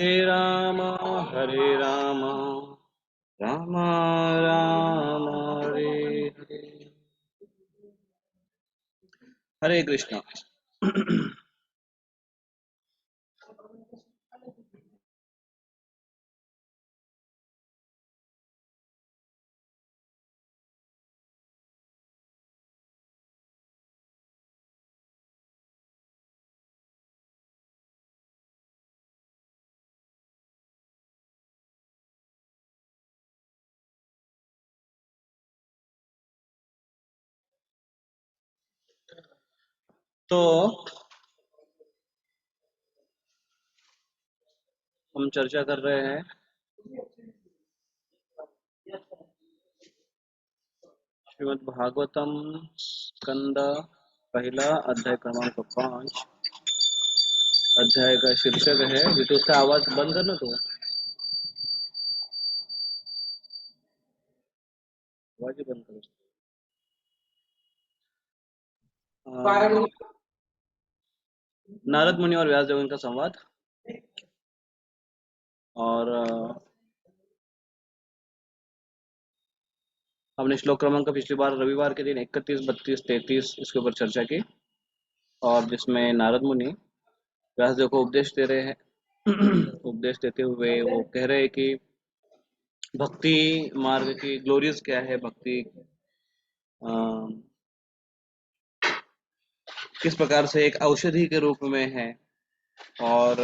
हरे राम राम राम हरे हरे। हरे कृष्णा। तो हम चर्चा कर रहे हैं श्रीमद् भागवतम स्कंद पहला अध्याय क्रमांक 5। अध्याय का शीर्षक है, ये तो उसका आवाज बंद है ना, तो आवाज ही बंद करो। नारद मुनि और व्यास देव का संवाद। और हमने श्लोक क्रमांक पिछली बार रविवार के दिन 31, 32, 33 इसके ऊपर चर्चा की, और जिसमें नारद मुनि व्यासदेव को उपदेश दे रहे हैं। उपदेश देते हुए वो कह रहे हैं कि भक्ति मार्ग की ग्लोरीज क्या है, भक्ति अ, किस प्रकार से एक औषधि के रूप में है, और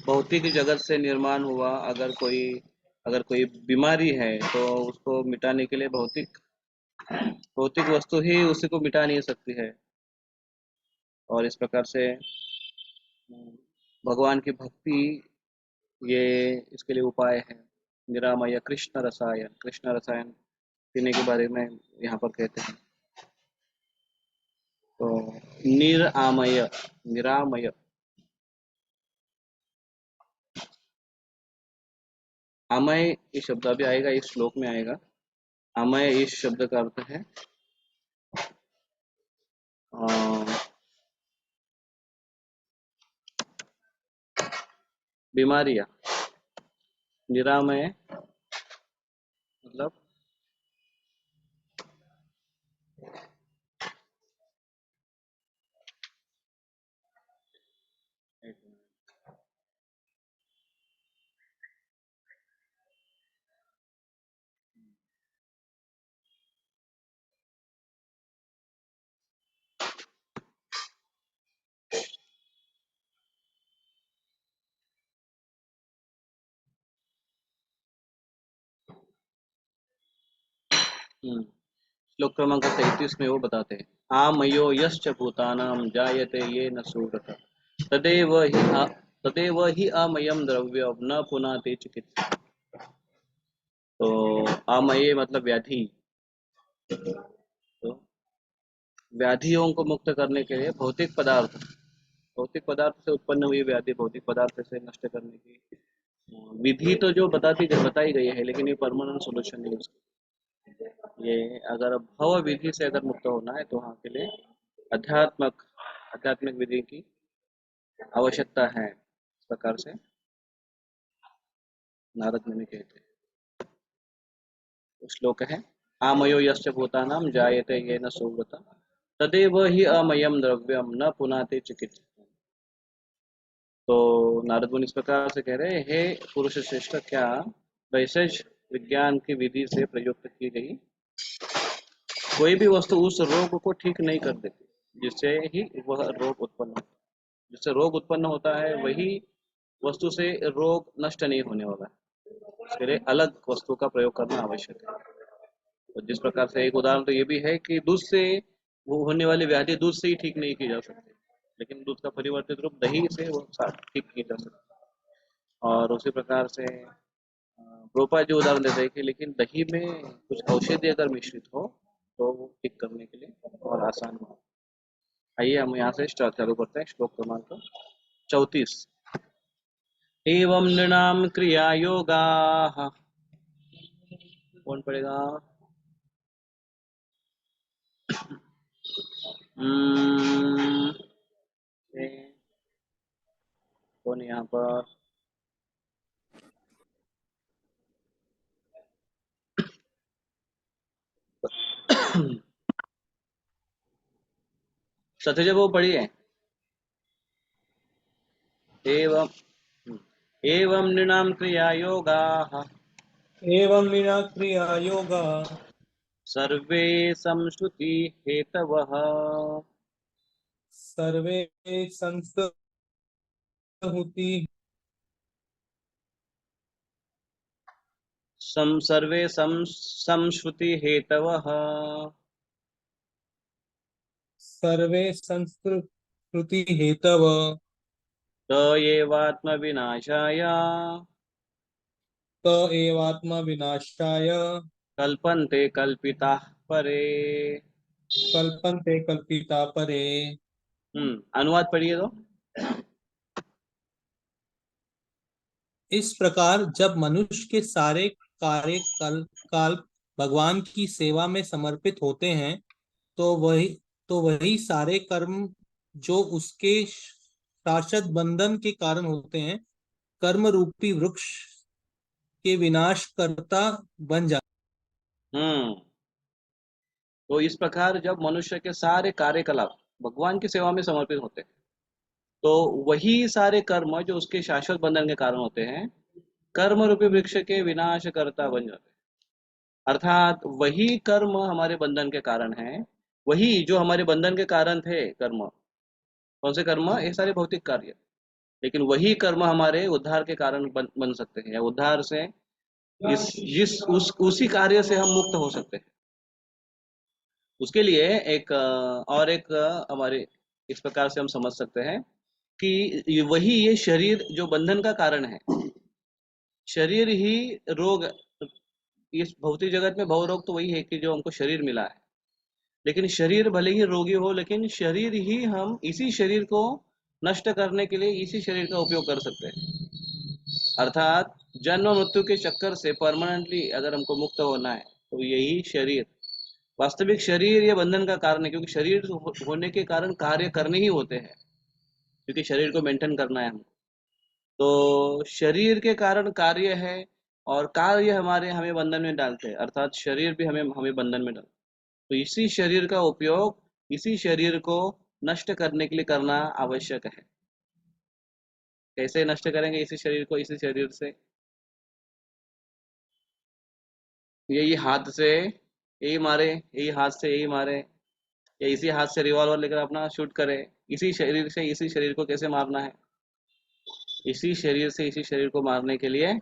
भौतिक जगत से निर्माण हुआ अगर कोई बीमारी है तो उसको मिटाने के लिए भौतिक भौतिक वस्तु ही उसी को मिटा नहीं सकती है। और इस प्रकार से भगवान की भक्ति ये इसके लिए उपाय है। निरामय कृष्ण रसायन पीने के बारे में यहाँ पर कहते हैं। तो निरामय निरामय अमय इस शब्द अभी आएगा, इस श्लोक में आएगा। अमय इस शब्द का अर्थ है अ, बीमारियां। निरामय मतलब श्लोक क्रमांक 33 में वो बताते हैं, आमयो यश्च भूतानां जायते ये न सुरत तदेव ही अमयम द्रव्य न पुनाति चिकित्सा। तो अमय मतलब व्याधि। तो व्याधियों को मुक्त करने के लिए भौतिक पदार्थ से उत्पन्न हुई व्याधि भौतिक पदार्थ से नष्ट करने की विधि तो जो बताई गई है, लेकिन ये परमानेंट सोल्यूशन नहीं है उसका। ये अगर भव विधि से अगर मुक्त होना है तो वहाँ के लिए अध्यात्मक आध्यात्मिक विधि की आवश्यकता है, इस प्रकार से नारद मुनि कहते हैं। तो श्लोक है, आमयो यस्य भूतानां जायते येन सुव्रत तदेव ही अमयम द्रव्यम न पुनाति चिकित्सा। तो नारद मुनि इस प्रकार से कह रहे हैं, हे पुरुष श्रेष्ठ, क्या वैसेज विज्ञान की विधि से प्रयुक्त की गई कोई भी वस्तु उस रोग को ठीक नहीं कर देती जिससे ही वह रोग उत्पन्न होता है। जिससे रोग उत्पन्न होता है वही वस्तु से रोग नष्ट नहीं होने वाला है। इसके लिए अलग वस्तु का प्रयोग करना आवश्यक है। तो जिस प्रकार से एक उदाहरण तो ये भी है कि दूध से वो होने वाली व्याधि दूध से ही ठीक नहीं की जा सकती, लेकिन दूध का परिवर्तित रूप दही से वो ठीक की जा सकती है। और उसी प्रकार से प्रोपा जो उदाहरण देते हैं कि लेकिन दही में कुछ औषधि अगर मिश्रित हो तो वो ठीक करने के लिए और आसान हो। आइए हम यहाँ से स्टार्ट चालू करते हैं, श्लोक क्रमांक 34। एवं नृणाम क्रिया योगा। कौन पढ़ेगा? हम्म, ए, कौन यहाँ पर? सत्यज वो पढ़ी है। एवं एवं नृणां क्रिया योगाः एवं विना क्रिया योगा सर्वे संश्रुति हेतवः सर्वे संस्तुति सर्वे संश्रुति हेतवः सर्वे संस्कृति हेतव त एवात्म विनाशाय त एवात्मा विनाशाय कल्पन्ते कल्पिताः परे। कल्पन्ते कल्पिता परे। अनुवाद पढ़िए तो। इस प्रकार जब मनुष्य के सारे कार्य काल भगवान की सेवा में समर्पित होते हैं, तो वही तो वही सारे कर्म जो उसके शाश्वत बंधन के कारण होते हैं, कर्म रूपी वृक्ष के विनाशकर्ता बन जाते हम्म तो इस प्रकार जब मनुष्य के सारे कार्यकलाप भगवान की सेवा में समर्पित होते हैं, तो वही सारे कर्म जो उसके शाश्वत बंधन के कारण होते हैं, कर्म रूपी वृक्ष के विनाशकर्ता बन जाते हैं। अर्थात वही कर्म हमारे बंधन के कारण है। वही जो हमारे बंधन के कारण थे कर्म। कौन से कर्म? ये सारे भौतिक कार्य। लेकिन वही कर्म हमारे उद्धार के कारण बन सकते हैं, या उद्धार से इस जिस उसी कार्य से हम मुक्त हो सकते हैं। उसके लिए एक और एक हमारे इस प्रकार से हम समझ सकते हैं कि वही ये शरीर जो बंधन का कारण है, शरीर ही रोग। इस भौतिक जगत में भव रोग तो वही है कि जो हमको शरीर मिला है। लेकिन शरीर भले ही रोगी हो, लेकिन शरीर ही हम इसी शरीर को नष्ट करने के लिए इसी शरीर का उपयोग कर सकते हैं। अर्थात जन्म मृत्यु के चक्कर से परमानेंटली अगर हमको मुक्त होना है, तो यही शरीर, वास्तविक शरीर ये बंधन का कारण है। क्योंकि शरीर होने के कारण कार्य करने ही होते हैं, क्योंकि शरीर को मेंटेन करना है हमको। तो शरीर के कारण कार्य है, और कार्य हमारे हमें बंधन में डालते हैं, अर्थात शरीर भी हमें हमें बंधन में डालते हैं। तो इसी शरीर का उपयोग इसी शरीर को नष्ट करने के लिए करना आवश्यक है। कैसे नष्ट करेंगे इसी शरीर को? इसी शरीर से, यही हाथ से यही मारे, यही हाथ से यही मारे, या इसी हाथ से रिवॉल्वर लेकर अपना शूट करे। इसी शरीर से इसी शरीर को कैसे मारना है? इसी शरीर से इसी शरीर को मारने के लिए,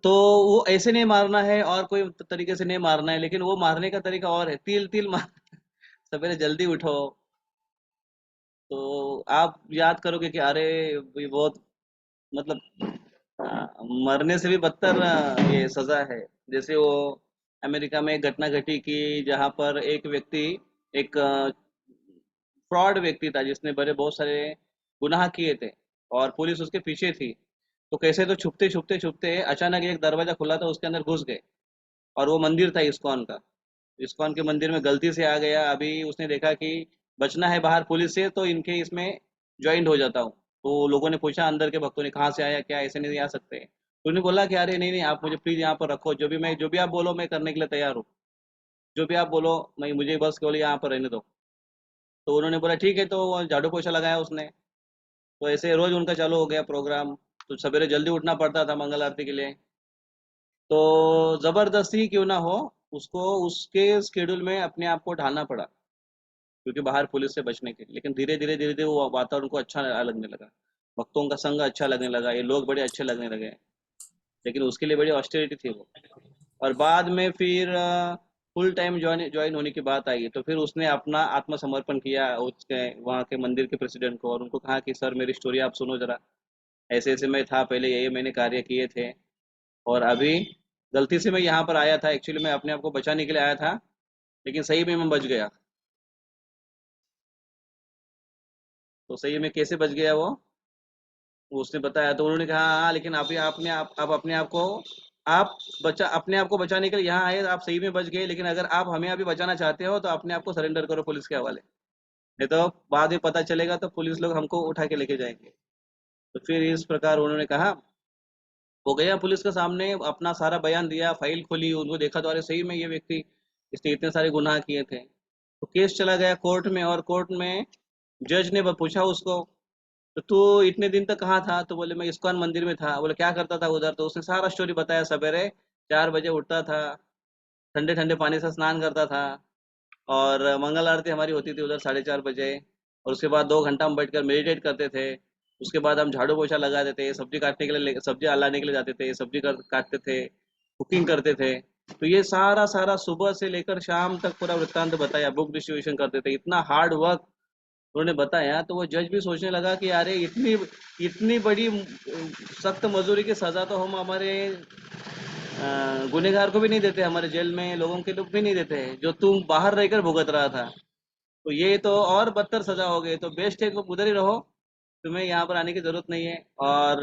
तो वो ऐसे नहीं मारना है और कोई तरीके से नहीं मारना है, लेकिन वो मारने का तरीका और है, तिल तिल मार। सवेरे जल्दी उठो, तो आप याद करोगे कि अरे ये बहुत, मतलब मरने से भी बदतर ये सजा है। जैसे वो अमेरिका में एक घटना घटी कि जहाँ पर एक व्यक्ति, एक फ्रॉड व्यक्ति था जिसने बड़े बहुत सारे गुनाह किए थे, और पुलिस उसके पीछे थी। तो कैसे तो छुपते छुपते छुपते अचानक एक दरवाजा खुला था, उसके अंदर घुस गए। और वो मंदिर था इस्कॉन का। इस्कॉन के मंदिर में गलती से आ गया। अभी उसने देखा कि बचना है बाहर पुलिस से, तो इनके इसमें ज्वाइंट हो जाता हूँ। तो लोगों ने पूछा अंदर के भक्तों ने, कहाँ से आया, क्या ऐसे नहीं आ सकते? तो उन्होंने बोला कि अरे नहीं नहीं, आप मुझे प्लीज यहाँ पर रखो, जो भी आप बोलो मैं करने के लिए तैयार हूँ। जो भी आप बोलो, मैं मुझे बस केवल यहाँ पर रहने दो। तो उन्होंने बोला ठीक है। तो वो झाड़ू पोछा लगाया उसने। तो ऐसे रोज उनका चालू हो गया प्रोग्राम। तो सवेरे जल्दी उठना पड़ता था मंगल आरती के लिए। तो जबरदस्ती क्यों ना हो, उसको उसके स्केड्यूल में अपने आप को ढालना पड़ा, क्योंकि बाहर पुलिस से बचने के लिए। लेकिन धीरे धीरे वो वातावरण को अच्छा लगने लगा, भक्तों का संग अच्छा लगने लगा, ये लोग बड़े अच्छे लगने लगे। लेकिन उसके लिए बड़ी ऑस्टेरिटी थी वो। और बाद में फिर फुल टाइम ज्वाइन ज्वाइन होने की बात आई, तो फिर उसने अपना आत्मसमर्पण किया उसके वहाँ के मंदिर के प्रेसिडेंट को, और उनको कहा कि सर मेरी स्टोरी आप सुनो जरा। ऐसे ऐसे मैं था पहले, ये मैंने कार्य किए थे, और अभी गलती से मैं यहाँ पर आया था, एक्चुअली मैं अपने आप को बचाने के लिए आया था, लेकिन सही में मैं बच गया। तो सही में कैसे बच गया वो उसने बताया। तो उन्होंने कहा हाँ, लेकिन अभी आप अपने आप को, आप बचा अपने आप को बचाने के लिए यहाँ आए, आप सही में बच गए, लेकिन अगर आप हमें अभी बचाना चाहते हो तो अपने आप को सरेंडर करो पुलिस के हवाले। नहीं तो बाद में पता चलेगा तो पुलिस लोग हमको उठा के लेके जाएंगे। तो फिर इस प्रकार उन्होंने कहा, वो गया पुलिस के सामने, अपना सारा बयान दिया, फाइल खोली, उनको देखा तो अरे सही में ये व्यक्ति, इसने इतने सारे गुनाह किए थे। तो केस चला गया कोर्ट में, और कोर्ट में जज ने पूछा उसको, तो तू इतने दिन तक कहाँ था? तो बोले मैं इस्कॉन मंदिर में था। बोले क्या करता था उधर? तो उसने सारा स्टोरी बताया। सवेरे 4 बजे उठता था, ठंडे ठंडे पानी से स्नान करता था, और मंगल आरती हमारी होती थी उधर 4:30 बजे, और उसके बाद 2 घंटा हम बैठकर मेडिटेट करते थे। उसके बाद हम झाड़ू पोछा लगाते थे, सब्जी काटने के लिए सब्जी लाने के लिए जाते थे, सब्जी काटते थे, कुकिंग करते थे। तो ये सारा सारा सुबह से लेकर शाम तक पूरा वृत्तांत बताया, बुक डिस्ट्रीब्यूशन करते थे, इतना हार्ड वर्क उन्होंने बताया। तो वो जज भी सोचने लगा कि अरे इतनी इतनी बड़ी सख्त मजदूरी की सजा तो हम हमारे गुनहगार को भी नहीं देते, हमारे जेल में लोगों के लोग भी नहीं देते, जो तुम बाहर रहकर भुगत रहा था। तो ये तो और बदतर सजा हो गई, तो बेस्ट है तुम उधर ही रहो, तुम्हें यहाँ पर आने की जरूरत नहीं है, और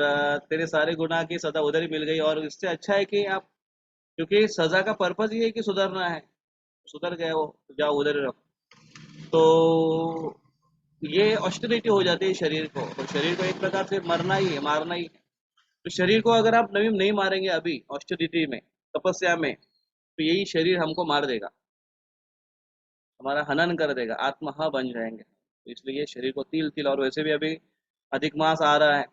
तेरे सारे गुनाह की सजा उधर ही मिल गई। और इससे अच्छा है कि आप, क्योंकि सजा का पर्पज ये है कि सुधरना है, सुधर गए वो, तो जाओ उधर ही रहो। तो ये ऑस्टेरिटी हो जाती है शरीर को, तो शरीर को एक प्रकार से मरना ही है, मारना ही है। तो शरीर को अगर आप नवीन नहीं मारेंगे अभी ऑस्टेरिटी में, तपस्या में, तो यही शरीर हमको मार देगा, हमारा हनन कर देगा, आत्महा बन जाएंगे। तो इसलिए शरीर को तिल तिल, और वैसे भी अभी अधिक मास आ रहा है,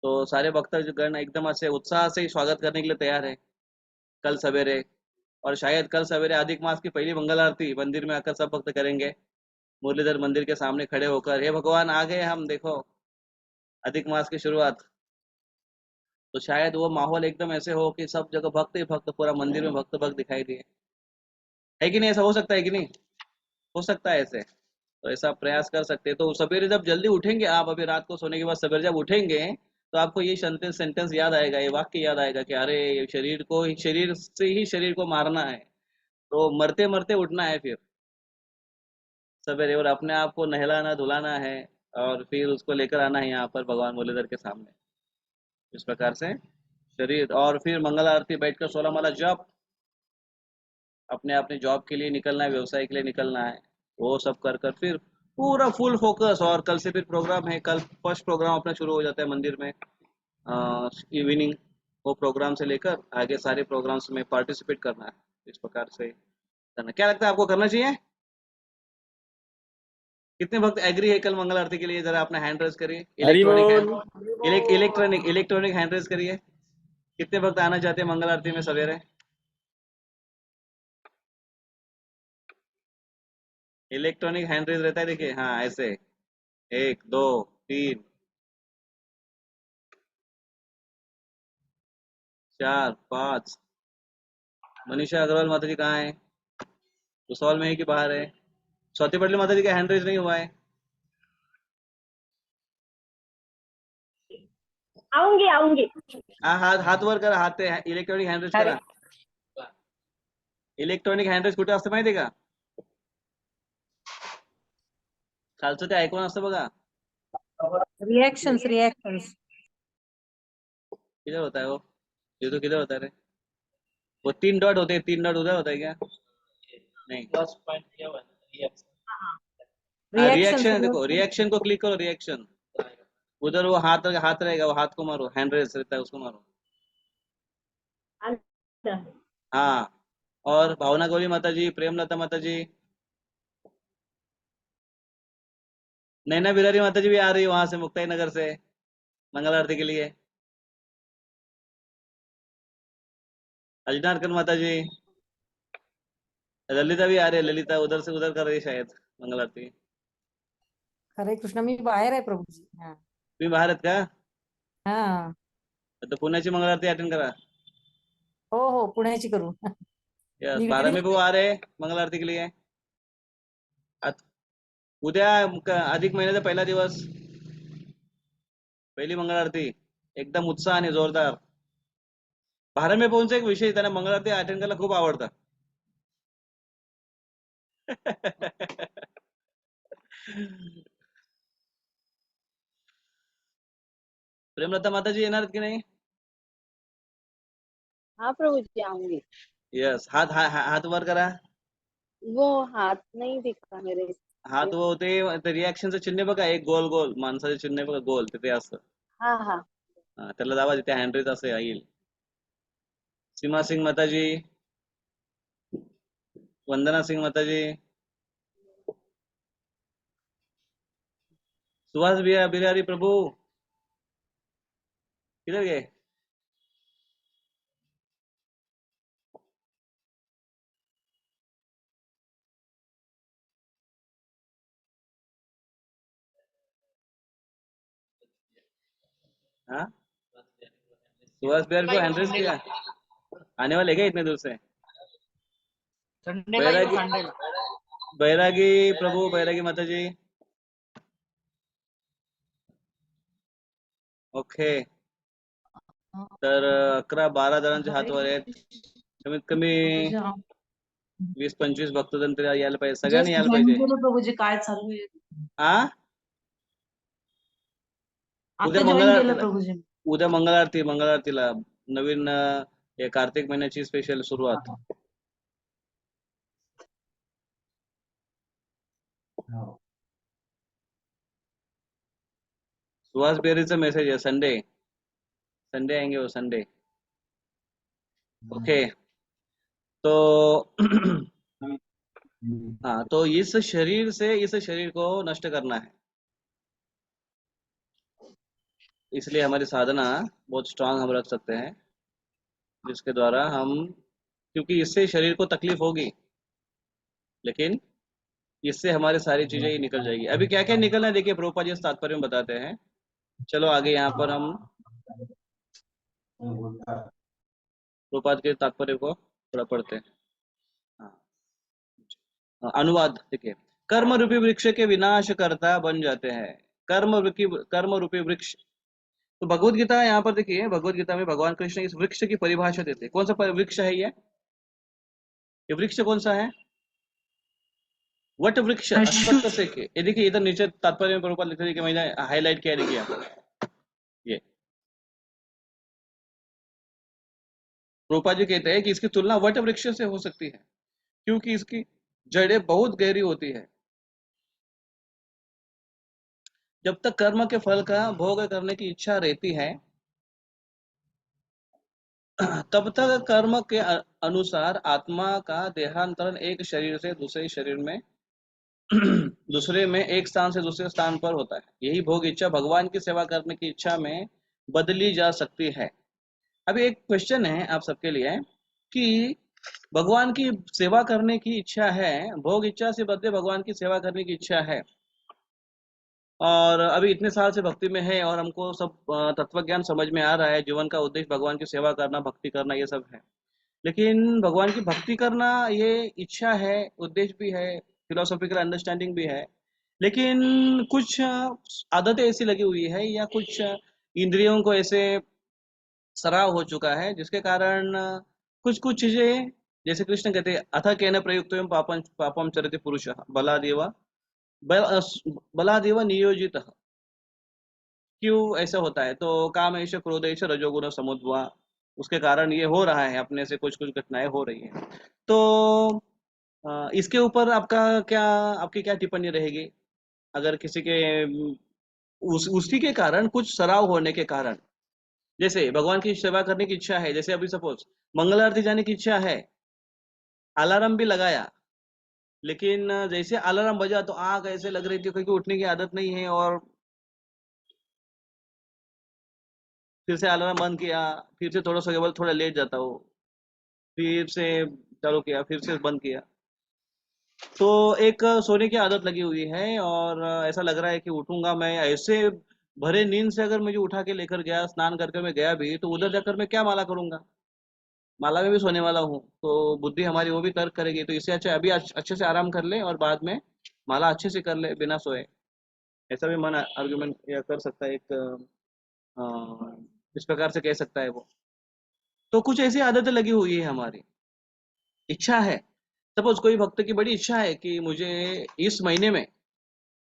तो सारे भक्तगण एकदम से उत्साह से ही स्वागत करने के लिए तैयार है कल सवेरे। और शायद कल सवेरे अधिक मास की पहली मंगल आरती मंदिर में आकर सब भक्त करेंगे, मुरलीधर मंदिर के सामने खड़े होकर, हे भगवान आ गए हम, देखो अधिक मास की शुरुआत। तो शायद वो माहौल एकदम ऐसे हो कि सब जगह भक्त ही भक्त, पूरा मंदिर में भक्त भक्त दिखाई दिए, है कि नहीं? ऐसा हो सकता है कि नहीं? हो सकता है ऐसे? तो ऐसा प्रयास कर सकते हैं। तो सवेरे जब जल्दी उठेंगे आप, अभी रात को सोने के बाद सवेरे जब उठेंगे, तो आपको ये सेंटेंस सेंटेंस याद आएगा, ये वाक्य याद आएगा कि अरे ये शरीर को, शरीर से ही शरीर को मारना है, तो मरते मरते उठना है फिर सवेरे, और अपने आप को नहलाना धुलाना है, और फिर उसको लेकर आना है यहाँ पर भगवान मुरलीधर के सामने। इस प्रकार से शरीर, और फिर मंगल आरती बैठकर 16 माला जप, अपने अपने जॉब के लिए निकलना है, व्यवसाय के लिए निकलना है, वो सब कर कर फिर पूरा फुल फोकस। और कल से फिर प्रोग्राम है, कल फर्स्ट प्रोग्राम अपना शुरू हो जाता है मंदिर में, इवनिंग, वो प्रोग्राम से लेकर आगे सारे प्रोग्राम्स में पार्टिसिपेट करना है। इस प्रकार से करना, क्या लगता है आपको करना चाहिए? कितने भक्त एग्री है कल मंगल आरती के लिए? जरा अपना हैंड रेज करिए, हरि इलेक्ट्रॉनिक बोल। हैंड, इलेक्ट्रॉनिक हैंड रेज करिए। कितने भक्त आना चाहते हैं मंगल आरती में सवेरे? इलेक्ट्रॉनिक हैंड रेज रहता है, देखिए, हाँ ऐसे, 1 2 3 4 5। मनीषा अग्रवाल माता जी कहाँ है? भुसौल में है कि बाहर है? स्वाति पटले माता जी का हैंड रेज नहीं हुआ है। आऊंगी आऊंगी। हाँ, हाथ हाथ वर करा, हात इलेक्ट्रॉनिक हैंड रेज अरे करा। इलेक्ट्रॉनिक हँड रेज कुठे असतं माहिती आहे का? खालचं ते आयकॉन असतं बघा, रिएक्शंस रिएक्शंस। किधर होता है वो? ये तो किधर होता है रे? वो 3 डॉट होते हैं, 3 डॉट उधर होता है क्या? नहीं, प्लस पॉइंट क्या हुआ है? हाँ, रिएक्शंस रिएक्शन, देखो रिएक्शन को क्लिक करो, रिएक्शन, उधर वो हाथ हाथ रहेगा, वो हाथ को मारो, हैंड रेज रहता है उसको मारो। हाँ, और भावना गौरी माता जी, प्रेमलता माता जी, नैना बिरारी माता जी भी आ रही है वहां से, मुक्ताई नगर से, मंगल आरती के लिए। अजनारकर माता जी, ललिता भी आ रही है, ललिता उधर से उधर कर रही है शायद मंगल आरती। हरे कृष्ण, मी बाहेर आहे प्रभूजी। हा तुम्ही बाहेर आहेत का? हा. तर पुण्याची मंगल आरती अटेंड करा। हो हो, पुण्याची करू. यस, मी 12 वेळ में भी वो आ रहे हैं मंगल आरती के लिए। आत- उद्या अधिक महिन्याचा पहिला दिवस, पहिली मंगल आरती, एकदम उत्साह आणि जोरदार। 12 में पोहूनचा एक विषय, त्यांना मंगल आरती अटेंड करायला खूप आवडतं. प्रेमलता माता जी येणार आहेत की नाही? हाँ प्रभु जी आऊंगी। यस, हात वर करा। वो हाथ नहीं दिखा मेरे हात इसलिए। वो ते रिॲक्शनचं चिन्ह बघा, एक गोल गोल माणसाचे चिन्ह बघा, गोल तिथे असतं. हाँ हाँ त्याला दावा तिथे हँड्रेज असं येईल. सीमा सिंग माताजी, वंदना सिंग माताजी, सुभाष बिहारी प्रभु किधर गए? हाँ, सुभाष बिहारी को हंड्रेड किया, आने वाले क्या इतने दूर से? संडे का ही बैरागी, संडे बैरागी प्रभु, बैरागी माता जी, ओके. तर 11-12 जणांचे हात वर आहेत. कमीत कमी प्रभूजी, हा. 20-25 भक्तजन तरी यायला पाहिजे, सगळ्यांनी जस्ट यायला जॉईन पाहिजे. केलं प्रभूजी, काय चालू आहे? आ उद्या आता जॉईन केलं मंगळारतीला, प्रभूजी. उद्या मंगळारतीला नवीन हे कार्तिक महिन्याची स्पेशल सुरुवात. सुहास बेरीचा मेसेज है, संडे संडे आएंगे वो, संडे. ओके. तो हाँ, तो इस शरीर को नष्ट करना है, इसलिए हमारी साधना बहुत स्ट्रांग हम रख सकते हैं, जिसके द्वारा हम, क्योंकि इससे शरीर को तकलीफ होगी, लेकिन इससे हमारी सारी चीजें ही निकल जाएगी. अभी क्या क्या निकलना है देखिए, प्रभुपाद जी इस तात्पर्य में बताते हैं. चलो आगे यहाँ पर हम प्रभुपाद के तात्पर्य को थोड़ा पढ़ते हैं. हाँ, अनुवाद देखिए. कर्म रूपी वृक्ष के विनाश करता बन जाते हैं. कर्म रूपी वृक्ष. तो भगवत गीता यहाँ पर देखिए, भगवत गीता में भगवान कृष्ण इस वृक्ष की परिभाषा देते हैं. कौन सा वृक्ष है ये वृक्ष कौन सा है? वट वृक्ष अश्वत्थ से के. ये देखिए इधर नीचे तात्पर्य में प्रभुपाद लिखते हैं कि मैंने हाईलाइट किया, देखिए यहाँ पर ये प्रभुपाद जी कहते हैं कि इसकी तुलना वट वृक्ष से हो सकती है, क्योंकि इसकी जड़ें बहुत गहरी होती है. जब तक कर्म के फल का भोग करने की इच्छा रहती है, तब तक कर्म के अनुसार आत्मा का देहांतरण एक शरीर से दूसरे शरीर में दूसरे में एक स्थान से दूसरे स्थान पर होता है. यही भोग इच्छा भगवान की सेवा करने की इच्छा में बदली जा सकती है. अभी एक क्वेश्चन है आप सबके लिए कि भगवान की सेवा करने की इच्छा है, भोग इच्छा से बदले भगवान की सेवा करने की इच्छा है, और अभी इतने साल से भक्ति में है और हमको सब तत्व ज्ञान समझ में आ रहा है, जीवन का उद्देश्य भगवान की सेवा करना, भक्ति करना, ये सब है. लेकिन भगवान की भक्ति करना ये इच्छा है, उद्देश्य भी है, फिलोसॉफिकल अंडरस्टैंडिंग भी है, लेकिन कुछ आदतें ऐसी लगी हुई है या कुछ इंद्रियों को ऐसे सराव हो चुका है, जिसके कारण कुछ कुछ चीजें, जैसे कृष्ण कहते हैं अथ केन प्रयुक्त पापम पापम चरति पुरुष बलादेव बलादेव नियोजित. क्यों ऐसा होता है? तो काम ऐसे क्रोध ऐसे रजोगुण समुद्वा, उसके कारण ये हो रहा है, अपने से कुछ कुछ घटनाएं हो रही है. तो इसके ऊपर आपकी क्या टिप्पणी रहेगी? अगर किसी के उसी के कारण कुछ सराव होने के कारण, जैसे भगवान की सेवा करने की इच्छा है, जैसे अभी सपोज मंगल आरती जाने की इच्छा है, अलार्म भी लगाया, लेकिन जैसे अलार्म बजा तो आंख ऐसे लग रही थी, क्योंकि उठने की आदत नहीं है, और फिर से अलार्म बंद किया, फिर से थोड़ा सा केवल थोड़ा लेट जाता हो, फिर से चालू किया, फिर से बंद किया, तो एक सोने की आदत लगी हुई है, और ऐसा लग रहा है कि उठूंगा मैं. ऐसे भरे नींद से अगर मुझे उठा के लेकर गया, स्नान करके मैं गया भी, तो उधर जाकर मैं क्या माला करूंगा? माला में भी सोने वाला हूँ, तो बुद्धि हमारी वो भी तर्क करेगी. तो इससे अच्छा अभी अच्छे से आराम कर ले और बाद में माला अच्छे से कर ले बिना सोए. ऐसा भी मन आर्गुमेंट या कर सकता है, एक इस प्रकार से कह सकता है वो. तो कुछ ऐसी आदतें लगी हुई है हमारी. इच्छा है, सपोज कोई भक्त की बड़ी इच्छा है कि मुझे इस महीने में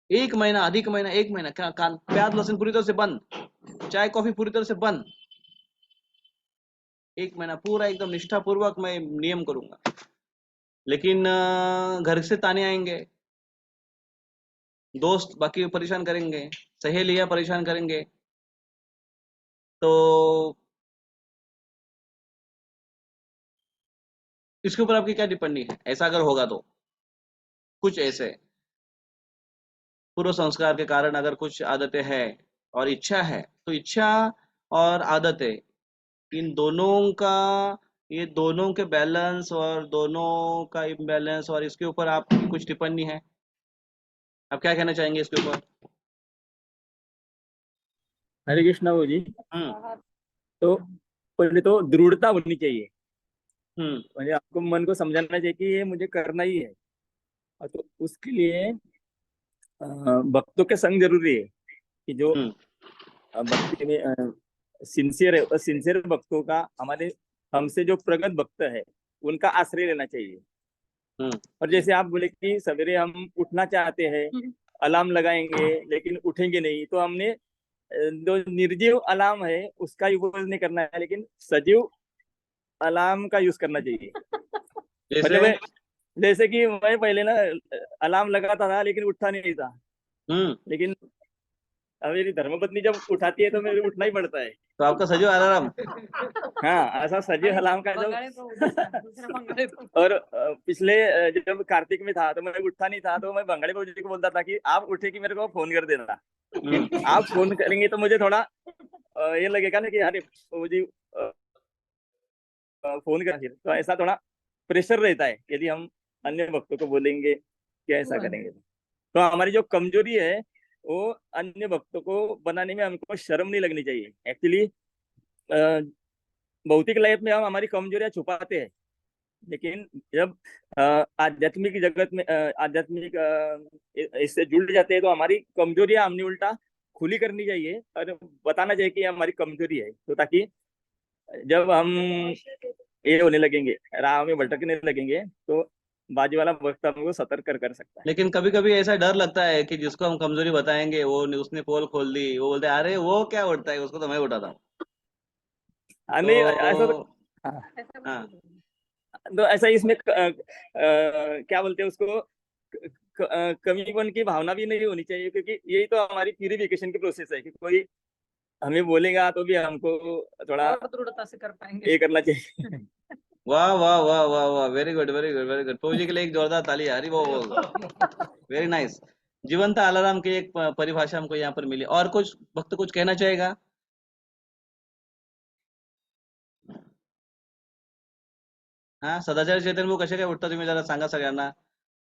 1 महीना, अधिक महीना, 1 महीना प्याज लहसुन पूरी तरह से बंद, चाय कॉफी पूरी तरह से बंद, 1 महीना पूरा एकदम निष्ठापूर्वक मैं नियम करूंगा. लेकिन घर से ताने आएंगे, दोस्त बाकी परेशान करेंगे, सहेलियां परेशान करेंगे, तो इसके ऊपर आपकी क्या टिप्पणी है, ऐसा अगर होगा तो? कुछ ऐसे पूर्व संस्कार के कारण अगर कुछ आदतें हैं और इच्छा है, तो इच्छा और आदतें, इन दोनों का, ये दोनों के बैलेंस और दोनों का इम्बैलेंस, और इसके ऊपर आपकी कुछ टिप्पणी है? आप क्या कहना चाहेंगे इसके ऊपर? हरे कृष्णा बाबू जी। हम्म तो पहले तो दृढ़ता होनी चाहिए, हम्म म्हणजे आपको मन को समझाना चाहिए कि ये मुझे करना ही है। और तो उसके लिए भक्तों के संग जरूरी है कि जो हम्म भक्ति में सिंसियर है, सिंसियर भक्तों का, हमारे हमसे जो प्रगत भक्त है उनका आश्रय लेना चाहिए। हम्म और जैसे आप बोले कि सवेरे हम उठना चाहते हैं, अलार्म लगाएंगे लेकिन उठेंगे नहीं, तो हमने जो निर्जीव अलार्म है उसका यूज नहीं करना है, लेकिन सजीव अलार्म का यूज करना चाहिए। जैसे मतलब जैसे कि मैं पहले ना अलार्म लगाता था लेकिन उठता नहीं था, लेकिन अब मेरी धर्मपत्नी जब उठाती है तो मेरे उठना ही पड़ता है। तो आपका सजीव अलार्म। हाँ, ऐसा सजीव अलार्म का जो और पिछले जब कार्तिक में था तो मैं उठता नहीं था, तो मैं बंगाली बाबू जी को बोलता था कि आप उठे कि मेरे को फोन कर देना, कि आप फोन करेंगे तो मुझे थोड़ा ये लगेगा ना कि अरे बाबू जी फोन कर, तो ऐसा थोड़ा प्रेशर रहता है यदि हम अन्य भक्तों को बोलेंगे कि ऐसा करेंगे। तो हमारी जो कमजोरी है वो अन्य भक्तों को बनाने में हमको शर्म नहीं लगनी चाहिए। एक्चुअली भौतिक लाइफ में हम हमारी कमजोरियां छुपाते हैं, लेकिन जब आध्यात्मिक जगत में आध्यात्मिक इससे जुड़ जाते हैं तो हमारी कमजोरियां हमने उल्टा खुली करनी चाहिए और बताना चाहिए कि हमारी कमजोरी है, तो ताकि जब हम ये होने लगेंगे, राह में भटकने लगेंगे, तो बाजू वाला वक्त हमको सतर्क कर सकता है। लेकिन कभी कभी ऐसा डर लगता है कि जिसको हम कमजोरी बताएंगे वो उसने पोल खोल दी, वो बोलते हैं अरे वो क्या उठता है, उसको तो मैं उठाता हूँ। नहीं ऐसा तो, तो हाँ, हाँ, तो ऐसा इसमें क्या बोलते हैं उसको, कमीपन की भावना भी नहीं होनी चाहिए, क्योंकि यही तो हमारी प्यूरिफिकेशन की प्रोसेस है कि कोई हमें बोलेगा तो भी हमको थोड़ा और दृढ़ता से कर पाएंगे। ये करना चाहिए। वाह वाह वाह वाह वाह, very good very good very good. Prabhu ji के लिए एक जोरदार ताली यार, वो वेरी नाइस। जीवंत अलार्म की एक परिभाषा हमको यहाँ पर मिली। और कुछ भक्त कुछ कहना चाहेगा? हा, सदाचार चेतन भाऊ कसे काय उठता तुम्ही जरा सांगा सगळ्यांना,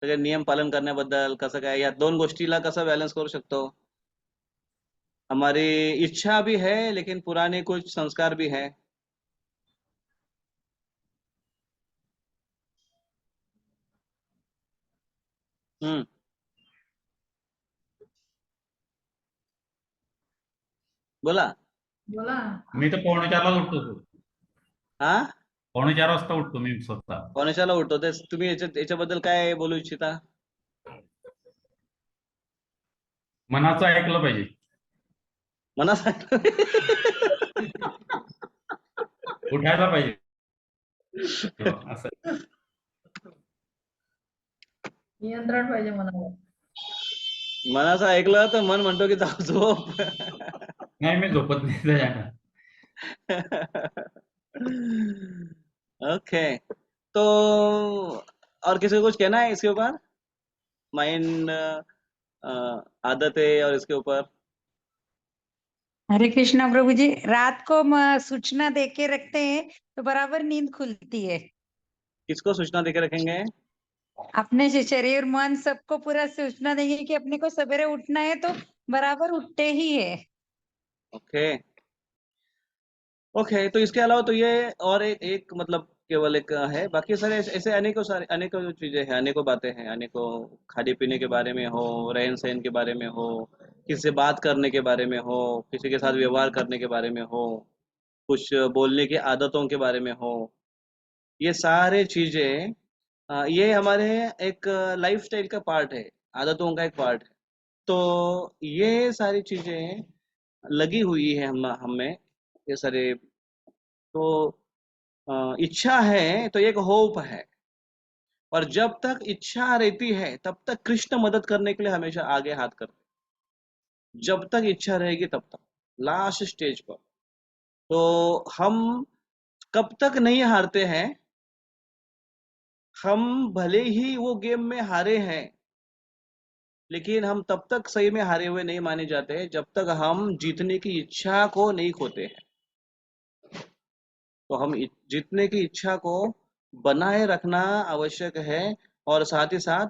सगळे नियम पालन करण्याबद्दल कसं काय, या दोन गोष्टीला कसं बॅलन्स करू शकतो? हमारी इच्छा भी है लेकिन पुराने कुछ संस्कार भी है। हम्म बोला। बोला। मी तर 3:45 उठतो सर. हा, 3:45 वाजता उठतो मी स्वतः. कोणाच्याला उठतो ते तुम्ही याच्याबद्दल काय बोलू इच्छिता? मनाचं ऐकलं पाहिजे. मना उठायला पाहिजे. असं. नियंत्रण पाहिजे मनावर. मनाचं ऐकलं तर मन म्हणतो की जाऊ झोप. नाही, मी झोपत नाही त्याच्यानं. ओके, तो और किसी को कुछ कहना है इसके ऊपर? माइंड, आदतें और इसके ऊपर? हरे कृष्णा प्रभु जी। रात को सूचना दे के रखते हैं तो बराबर नींद खुलती है। किसको सूचना देके रखेंगे? अपने से शरीर मन सबको पूरा सूचना देंगे कि अपने को सवेरे उठना है, तो बराबर उठते ही है। ओके ओके, तो इसके अलावा तो ये और एक मतलब केवल एक है, बाकी सारे ऐसे अनेकों जो चीजें हैं, अनेकों बातें हैं, अनेकों खाने पीने के बारे में हो, रहन सहन के बारे में हो, किसी से बात करने के बारे में हो, किसी के साथ व्यवहार करने के बारे में हो, कुछ बोलने की आदतों के बारे में हो, ये सारे चीजें ये हमारे एक लाइफ स्टाइल का पार्ट है, आदतों का एक पार्ट है। तो ये सारी चीजें लगी हुई है हम हमें, ये सारे। तो इच्छा है तो एक होप है, और जब तक इच्छा रहती है तब तक कृष्ण मदद करने के लिए हमेशा आगे हाथ करते हैं। जब तक इच्छा रहेगी तब तक, लास्ट स्टेज पर तो हम कब तक नहीं हारते हैं, हम भले ही वो गेम में हारे हैं, लेकिन हम तब तक सही में हारे हुए नहीं माने जाते हैं जब तक हम जीतने की इच्छा को नहीं खोते हैं। तो हम जीतने की इच्छा को बनाए रखना आवश्यक है, और साथ ही साथ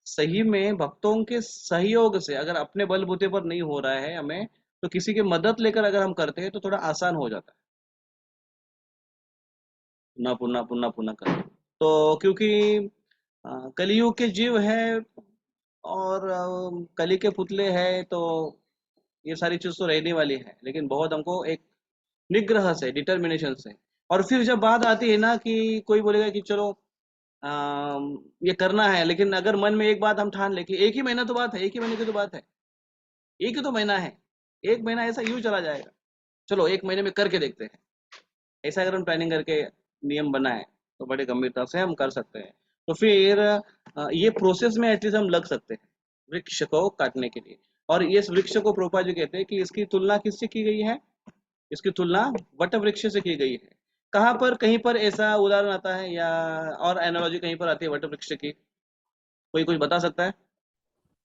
सही में भक्तों के सहयोग से, अगर अपने बलबूते पर नहीं हो रहा है हमें, तो किसी की मदद लेकर अगर हम करते हैं तो थोड़ा आसान हो जाता है, पुनः पुनः पुनः पुनः कर। तो क्योंकि कलयुग के जीव है, और कली के पुतले हैं, तो ये सारी चीज तो रहने वाली है, लेकिन बहुत हमको एक निग्रह से, डिटर्मिनेशन से। और फिर जब बात आती है ना कि कोई बोलेगा कि चलो ये करना है, लेकिन अगर मन में एक बात हम ठान ले कि एक ही महीना तो बात है, एक ही महीने की तो बात है, एक ही तो महीना है, एक महीना ऐसा यूं चला जाएगा, चलो एक महीने में करके देखते हैं, ऐसा अगर हम प्लानिंग करके नियम बनाए तो बड़े गंभीरता से हम कर सकते हैं। तो फिर ये प्रोसेस में एटलीस्ट हम लग सकते हैं वृक्ष को काटने के लिए। और ये इस वृक्ष को प्रोपा जी कहते हैं कि इसकी तुलना किससे की गई है, इसकी तुलना वट वृक्ष से की गई है। कहाँ पर कहीं पर ऐसा उदाहरण आता है, या और एनालॉजी कहीं पर आती है वट वृक्ष की, कोई कुछ बता सकता है?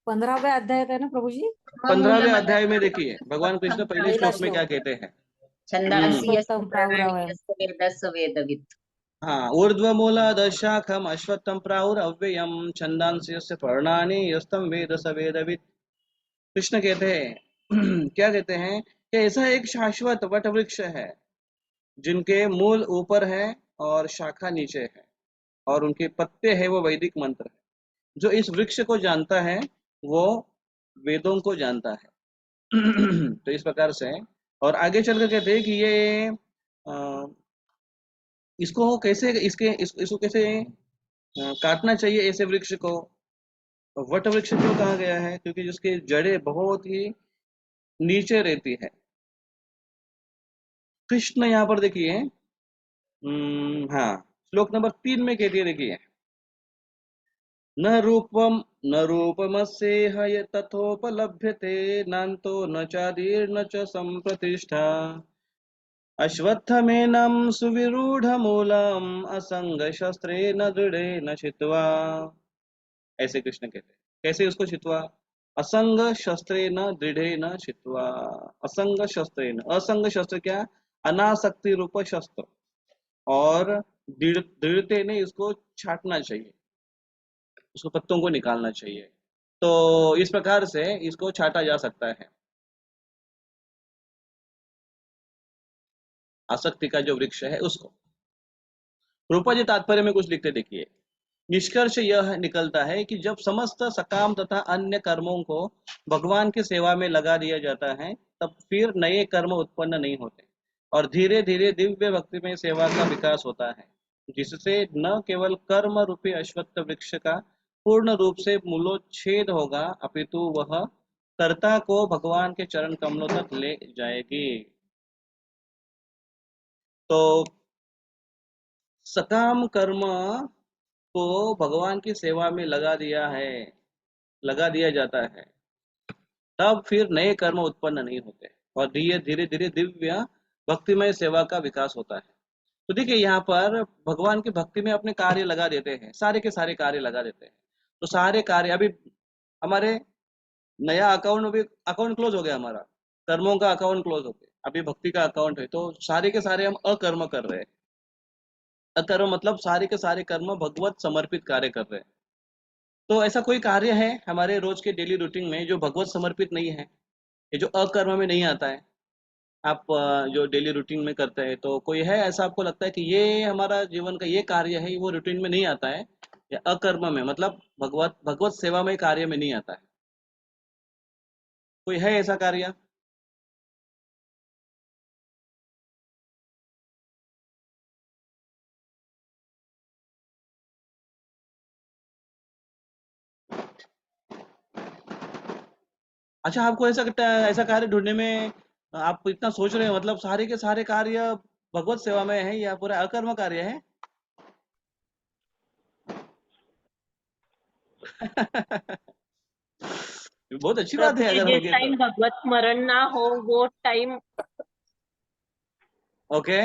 15वें अध्याय है ना प्रभु जी? 15वें अध्याय में देखिए भगवान कृष्ण पहले पहला श्लोक में क्या कहते हैं। छंदांसि अश्वत्थम प्राहुरावयम्। यस्य वेदस्य वेदवित्। हाँ, ऊर्ध्वमूलधः शाखम् अश्वत्थं प्राहुरव्ययम् छन्दांसि यस्य पर्णानि यस्तं वेद स वेदवित्। कृष्ण कहते हैं क्या कहते हैं कि ऐसा एक शाश्वत वट वृक्ष है जिनके मूल ऊपर है और शाखा नीचे है, और उनके पत्ते हैं वो वैदिक मंत्र है। जो इस वृक्ष को जानता है वो वेदों को जानता है। तो इस प्रकार से, और आगे चलकर कहते हैं कि ये इसको कैसे इसको कैसे काटना चाहिए ऐसे वृक्ष को। वट वृक्ष क्यों कहा गया है? क्योंकि जिसकी जड़ें बहुत ही नीचे रहती है। कृष्ण यहाँ पर देखिए, हाँ, श्लोक नंबर 3 में कहती है, देखिए, न रूपमस्येह तथोपलभ्यते नान्तो न चादीर्न च संप्रतिष्ठा अश्वत्थमेनं सुविरूढ़मूलम् असंगशस्त्रेण दृढ़ेन छित्त्वा। ऐसे कृष्ण कहते हैं। कैसे उसको छित्त्वा? असंग शस्त्रेण दृढ़ेन छित्त्वा। असंग शस्त्रेण, असंग शस्त्र क्या? अनासक्ति रूप शस्त्र। और दृढ़ते ने इसको छाटना चाहिए, उसको पत्तों को निकालना चाहिए। तो इस प्रकार से इसको छाटा जा सकता है। आसक्ति का जो वृक्ष है उसको। रूपा जी तात्पर्य में कुछ लिखते, देखिए, निष्कर्ष यह निकलता है कि जब समस्त सकाम तथा अन्य कर्मों को भगवान की सेवा में लगा दिया जाता है, तब फिर नए कर्म उत्पन्न नहीं होते, और धीरे धीरे दिव्य भक्ति में सेवा का विकास होता है, जिससे न केवल कर्म रूपी अश्वत्थ वृक्ष का पूर्ण रूप से मूलोच्छेद होगा, अपितु वह कर्ता को भगवान के चरण कमलों तक ले जाएगी। तो सकाम कर्म को भगवान की सेवा में लगा दिया जाता है, तब फिर नए कर्म उत्पन्न नहीं होते, और धीरे धीरे धीरे दिव्य भक्तिमय सेवा का विकास होता है। तो देखिए, यहाँ पर भगवान की भक्ति में अपने कार्य लगा देते हैं, सारे के सारे कार्य लगा देते हैं। तो सारे कार्य, अभी हमारे नया अकाउंट, अभी अकाउंट क्लोज हो गया हमारा, कर्मों का अकाउंट क्लोज हो गया, अभी भक्ति का अकाउंट है, तो सारे के सारे हम अकर्म कर रहे हैं। अकर्म मतलब सारे के सारे कर्म भगवत समर्पित कार्य कर रहे हैं। तो ऐसा कोई कार्य है हमारे रोज के डेली रूटीन में जो भगवत समर्पित नहीं है, ये जो अकर्म में नहीं आता है? आप जो डेली रूटीन में करते हैं, तो कोई है ऐसा आपको लगता है कि ये हमारा जीवन का ये कार्य है, वो रूटीन में नहीं आता है, या अकर्म में, मतलब भगवत भगवत सेवा में कार्य में नहीं आता है? कोई है ऐसा कार्य? अच्छा, आपको ऐसा लगता है, ऐसा कार्य ढूंढने में आप इतना सोच रहे हैं, मतलब सारे के सारे कार्य भगवत सेवा में है या पूरा अकर्म कार्य है? बहुत अच्छी बात प्रभु है जी, अगर जिस होगी तो। टाइम भगवत स्मरण ना हो वो टाइम ओके,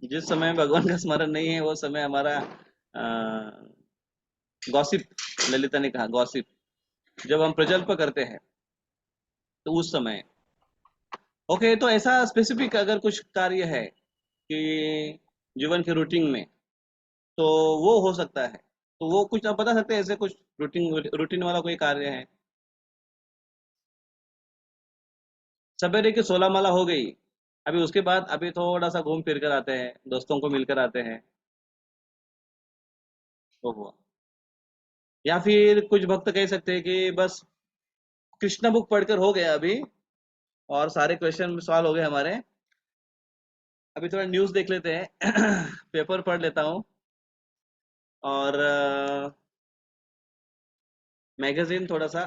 जिस समय भगवान का स्मरण नहीं है वो समय हमारा गॉसिप, ललिता ने कहा गॉसिप, जब हम प्रजल्प करते हैं तो उस समय। ओके, तो ऐसा स्पेसिफिक अगर कुछ कार्य है कि जीवन के रूटीन में, तो वो हो सकता है। तो वो कुछ आप बता सकते हैं ऐसे कुछ रूटीन रूटीन वाला कोई कार्य है? सवेरे की 16 माला हो गई, अभी उसके बाद अभी थोड़ा सा घूम फिर कर आते हैं, दोस्तों को मिलकर आते हैं, वो हुआ। या फिर कुछ भक्त कह सकते हैं कि बस कृष्णा बुक पढ़कर हो गया अभी, और सारे क्वेश्चन सॉल्व हो गए हमारे, अभी थोड़ा न्यूज़ देख लेते हैं पेपर पढ़ लेता हूँ, और मैगजीन थोड़ा सा।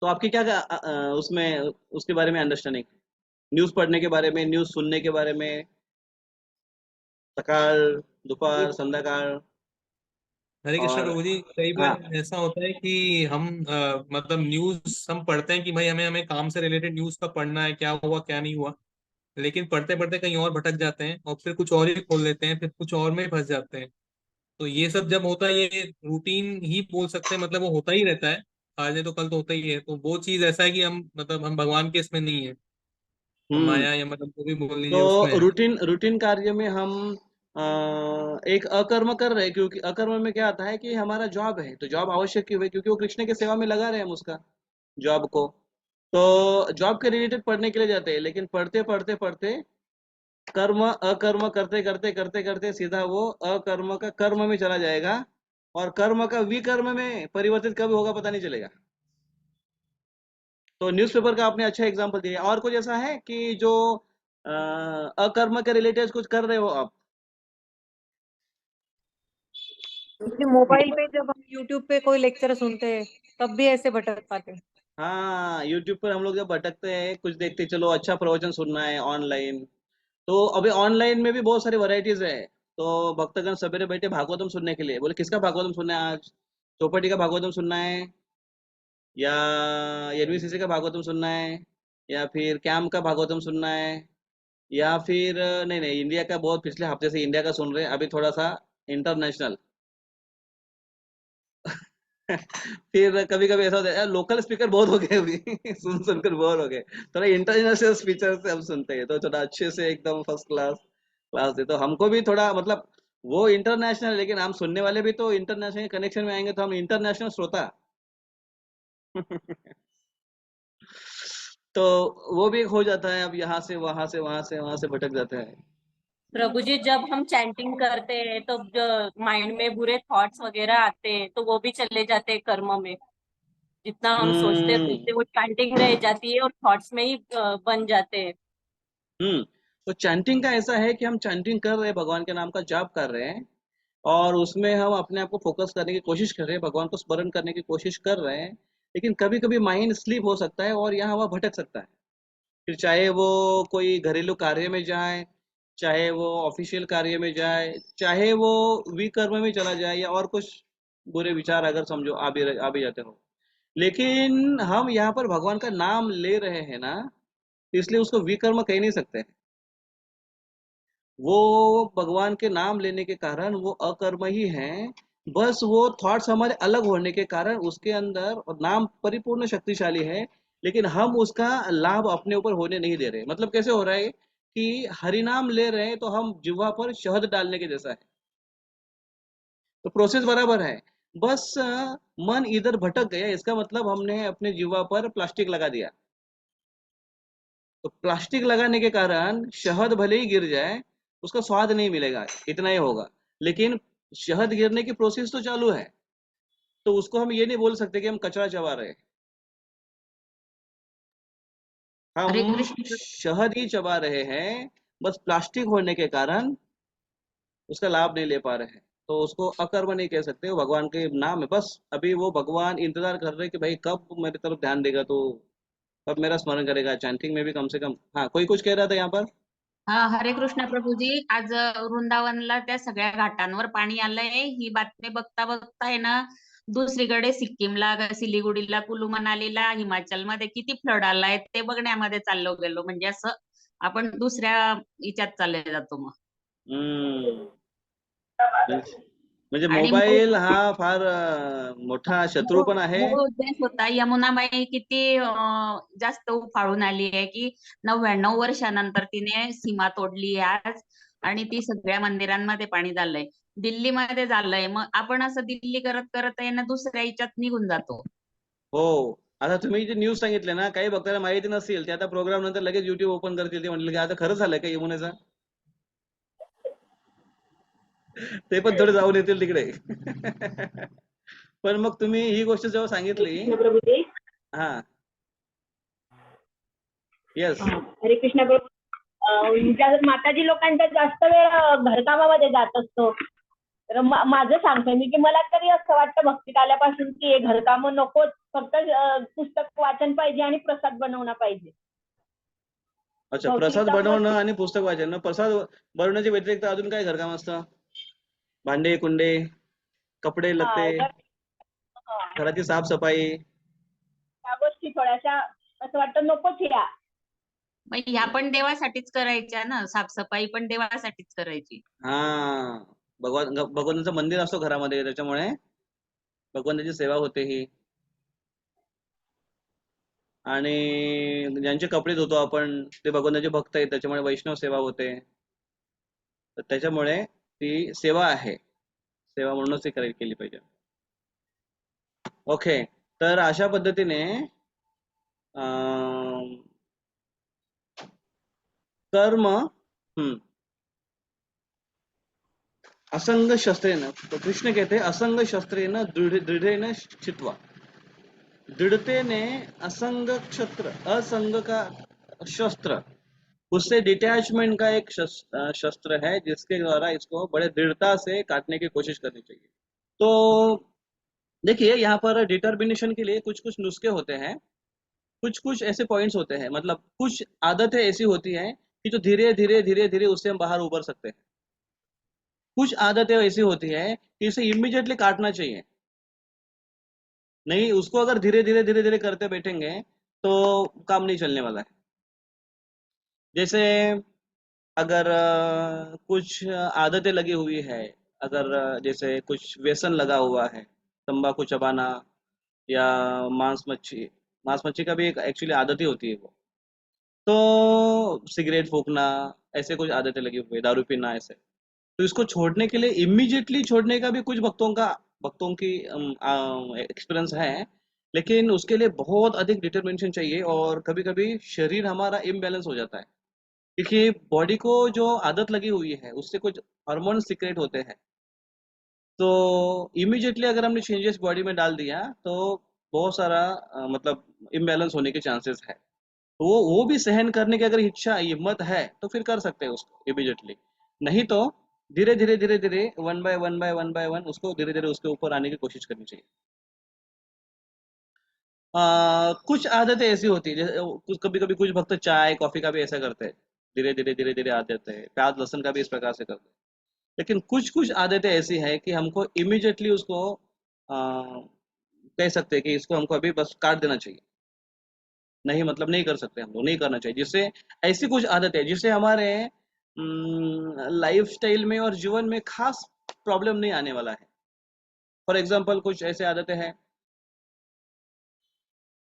तो आपकी क्या उसमें उसके बारे में अंडरस्टैंडिंग, न्यूज़ पढ़ने के बारे में, न्यूज़ सुनने के बारे में, सकाळ, दोपहर, संध्याकाळ, हरे कृष्ण और प्रभु जी, कई हाँ। बार ऐसा होता है कि हम मतलब न्यूज हम पढ़ते हैं कि भाई हमें हमें काम से रिलेटेड न्यूज का पढ़ना है, क्या हुआ क्या नहीं हुआ, लेकिन पढ़ते पढ़ते कहीं और भटक जाते हैं और फिर कुछ और ही खोल लेते हैं, फिर कुछ और में ही फंस जाते हैं। तो ये सब जब होता है, ये रूटीन ही बोल सकते हैं, मतलब वो होता ही रहता है, आज नहीं तो कल तो होता ही है। तो वो चीज ऐसा है कि हम मतलब हम भगवान के इसमें नहीं है, हम हम्म। माया या मतलब जो भी बोल लीजिए उसमें तो है। रूटीन रूटीन कार्य में हम एक अकर्म कर रहे हैं, क्योंकि अकर्म में क्या आता है कि हमारा जॉब है, तो जॉब आवश्यक क्यों है? क्योंकि वो कृष्ण की सेवा में लगा रहे हैं हम उसका जॉब को। तो जॉब के रिलेटेड पढ़ने के लिए जाते हैं, लेकिन पढ़ते पढ़ते पढ़ते कर्म अकर्म करते करते करते करते सीधा वो अकर्म का कर्म में चला जाएगा, और कर्म का विकर्म में परिवर्तित कब होगा पता नहीं चलेगा। तो न्यूज़पेपर का आपने अच्छा एग्जांपल दिया। और कुछ ऐसा है कि जो अकर्म के रिलेटेड कुछ कर रहे हो आप? जैसे मोबाइल पे जब हम यूट्यूब पे कोई लेक्चर सुनते हैं तब भी ऐसे भटक पाते हैं। हाँ, यूट्यूब पर हम लोग जब भटकते हैं, कुछ देखते चलो अच्छा प्रवचन सुनना है ऑनलाइन, तो अभी ऑनलाइन में भी बहुत सारी वैरायटीज है। तो भक्तगण सवेरे बैठे भागवतम सुनने के लिए, बोले किसका भागवतम सुनना है आज? चौपाटी का भागवतम सुनना है, या एनवीसीसी का भागवतम सुनना है, या फिर कैम का भागवतम सुनना है, या फिर नहीं नहीं, इंडिया का बहुत पिछले हफ्ते से इंडिया का सुन रहे हैं, अभी थोड़ा सा इंटरनेशनल फिर कभी कभी ऐसा होता है यार, लोकल स्पीकर बहुत हो गए अभी सुन सुनकर बोर हो गए, थोड़ा इंटरनेशनल स्पीकर से हम सुनते हैं, तो थोड़ा अच्छे से एकदम फर्स्ट क्लास क्लास दे, तो हमको भी थोड़ा मतलब वो इंटरनेशनल, लेकिन हम सुनने वाले भी तो इंटरनेशनल कनेक्शन में आएंगे, तो हम इंटरनेशनल श्रोता तो वो भी हो जाता है, अब यहाँ से वहां से वहां से वहां से भटक जाता है। प्रभु जी, जब हम चैंटिंग करते हैं तो जो माइंड में बुरे थॉट्स वगैरह आते हैं तो वो भी चले जाते हैं कर्म में। जितना हम सोचते हम्म। सोचते वो चैंटिंग रह जाती है और थॉट्स में ही बन जाते हैं। हम्म। तो चैंटिंग का ऐसा है कि हम चैंटिंग कर रहे हैं, भगवान के नाम का जाप कर रहे हैं, और उसमें हम अपने आप को फोकस करने की कोशिश कर रहे हैं, भगवान को स्मरण करने की कोशिश कर रहे हैं, लेकिन कभी कभी माइंड स्लीप हो सकता है और यहाँ वहाँ भटक सकता है। फिर चाहे वो कोई घरेलू कार्य में जाए, चाहे वो ऑफिशियल कार्य में जाए, चाहे वो विकर्म में चला जाए, या और कुछ बुरे विचार अगर समझो आ भी जाते हो, लेकिन हम यहाँ पर भगवान का नाम ले रहे हैं ना, इसलिए उसको विकर्म कह नहीं सकते। वो भगवान के नाम लेने के कारण वो अकर्म ही हैं, बस वो थॉट्स हमारे अलग होने के कारण उसके अंदर, और नाम परिपूर्ण शक्तिशाली है, लेकिन हम उसका लाभ अपने ऊपर होने नहीं दे रहे। मतलब कैसे हो रहा है कि हरि नाम ले रहे हैं तो हम जिह्वा पर शहद डालने के जैसा है, तो प्रोसेस बराबर है, बस मन इधर भटक गया, इसका मतलब हमने अपने जिह्वा पर प्लास्टिक लगा दिया। तो प्लास्टिक लगाने के कारण शहद भले ही गिर जाए, उसका स्वाद नहीं मिलेगा, इतना ही होगा, लेकिन शहद गिरने की प्रोसेस तो चालू है, तो उसको हम ये नहीं बोल सकते कि हम कचरा चबा रहे हैं। हरे हम कृष्ण। शहद ही चबा रहे हैं, बस प्लास्टिक होने के कारण उसका लाभ नहीं ले पा रहे हैं, तो उसको अकर्म नहीं कह सकते, वो भगवान के नाम है। बस अभी वो भगवान इंतजार कर रहे हैं कि भाई कब मेरी तरफ ध्यान देगा, तो कब मेरा स्मरण करेगा, चैंटिंग में भी कम से कम। हाँ, कोई कुछ कह रहा था यहाँ पर? हा, हरे कृष्ण प्रभूजी, आज वृंदावनला त्या सगळ्या घाटांवर पाणी आलंय, ही बातमी बघता बघता आहे ना, दुसरीकडे सिक्कीमला, सिलिगुडीला, कुलू मनालीला, हिमाचलमध्ये किती फ्लड आलाय ते बघण्यामध्ये चाललो गेलो. म्हणजे असं आपण दुसऱ्या हिच्यात चालले जातो मग. म्हणजे आणि मोबाईल हा फार मोठा शत्रू पण आहे. मूळ उद्देश होता, यमुनाबाई किती जास्त उफाळून आली आहे की 99 वर्षानंतर तिने सीमा तोडली आहे आज, आणि ती सगळ्या मंदिरांमध्ये पाणी झालंय, दिल्लीमध्ये झालंय. मग आपण असं दिल्ली करत करत आहे ना दुसऱ्या हिच्यात निघून जातो. हो, आता तुम्ही जे न्यूज सांगितले ना, काही भक्तांना माहिती नसेल, ते आता प्रोग्राम नंतर लगेच युट्यूब ओपन करतील. ते म्हणले की आता खरं झालंय का यमुनेचं? ते पण थोडे जाऊन येतील तिकडे. पण मग तुम्ही ही गोष्ट जेव्हा सांगितली, प्रभूजी हा येस, हरे कृष्ण प्रभू. माताजी लोकांचा जास्त वेळ घरकामामध्ये जात असतो. तर माझं सांगते मी की मला तरी असं वाटतं भक्तीत आल्यापासून की हे घरकाम नकोच, फक्त पुस्तक वाचन पाहिजे आणि प्रसाद बनवणं पाहिजे. अच्छा, प्रसाद बनवणं आणि पुस्तक वाचन. प्रसाद बनवण्याच्या व्यतिरिक्त अजून काय घरकाम असतं? भांडे कुंडे, कपडे लत्ते, घराची साफसफाई, त्या गोष्टी थोड्याशा असं वाटतं नकोच या. मग ह्या पण देवासाठीच करायच्या ना, साफसफाई पण देवासाठीच करायची. हा, भगवंताचं मंदिर असतो घरामध्ये, त्याच्यामुळे भगवंताची सेवा होते ही. आणि ज्यांचे कपडे धुतो आपण ते भगवंताचे भक्त आहेत, त्याच्यामुळे वैष्णव सेवा होते. तर त्याच्यामुळे ती सेवा आहे, सेवा म्हणूनच ती केली पाहिजे. ओके, तर अशा पद्धतीने कर्म असंग शस्त्रेन, तो कृष्ण कहते हैं असंग शस्त्रेन दृढ़ेन चित्वा. दृढ़तेने असंग असंग का शस्त्र, उससे डिटैचमेंट का एक शस्त्र है, जिसके द्वारा इसको बड़े दृढ़ता से काटने की कोशिश करनी चाहिए. तो देखिए यहाँ पर डिटर्मिनेशन के लिए कुछ कुछ नुस्खे होते हैं, कुछ कुछ ऐसे पॉइंट्स होते हैं, मतलब कुछ आदतें ऐसी होती हैं कि जो धीरे धीरे धीरे धीरे उससे हम बाहर उबर सकते हैं. कुछ आदतें ऐसी होती है कि इसे इमीडिएटली काटना चाहिए. नहीं, उसको अगर धीरे धीरे धीरे धीरे करते बैठेंगे तो काम नहीं चलने वाला है. जैसे अगर कुछ आदतें लगी हुई है, अगर जैसे कुछ व्यसन लगा हुआ है, तंबाकू चबाना या मांस मच्छी का भी एक एक्चुअली आदत ही होती है वो. तो सिगरेट फूकना, ऐसे कुछ आदतें लगी हुई है, दारू पीना, ऐसे. तो इसको छोड़ने के लिए इमीडिएटली छोड़ने का भी कुछ भक्तों की एक्सपीरियंस है, लेकिन उसके लिए बहुत अधिक डिटर्मिनेशन चाहिए. और कभी कभी शरीर हमारा इम्बैलेंस हो जाता है, क्योंकि बॉडी को जो आदत लगी हुई है उससे कुछ हार्मोन सीक्रेट होते हैं. तो इमीडिएटली अगर हमने चेंजेस बॉडी में डाल दिया तो बहुत सारा मतलब इम्बैलेंस होने के चांसेस है. तो वो भी सहन करने की अगर इच्छा हिम्मत है तो फिर कर सकते हैं उसको इमीडिएटली. नहीं तो धीरे धीरे धीरे धीरे वन बाय वन उसको धीरे धीरे उसके ऊपर आने की कोशिश करनी चाहिए. कुछ आदतें ऐसी होती है, जैसे कभी कभी कुछ भक्त चाय कॉफी का भी ऐसा करते हैं, धीरे धीरे धीरे धीरे आ जाते हैं. प्याज लहसुन का भी इस प्रकार से करते हैं. लेकिन कुछ कुछ आदतें ऐसी है कि हमको इमीडिएटली उसको कह सकते हैं कि इसको हमको अभी बस काट देना चाहिए. नहीं मतलब नहीं कर सकते, हम लोग नहीं करना चाहिए. जिससे ऐसी कुछ आदतें जिससे हमारे लाइफ स्टाइल में और जीवन में खास प्रॉब्लम नहीं आने वाला है. फॉर एग्जाम्पल कुछ ऐसे आदतें हैं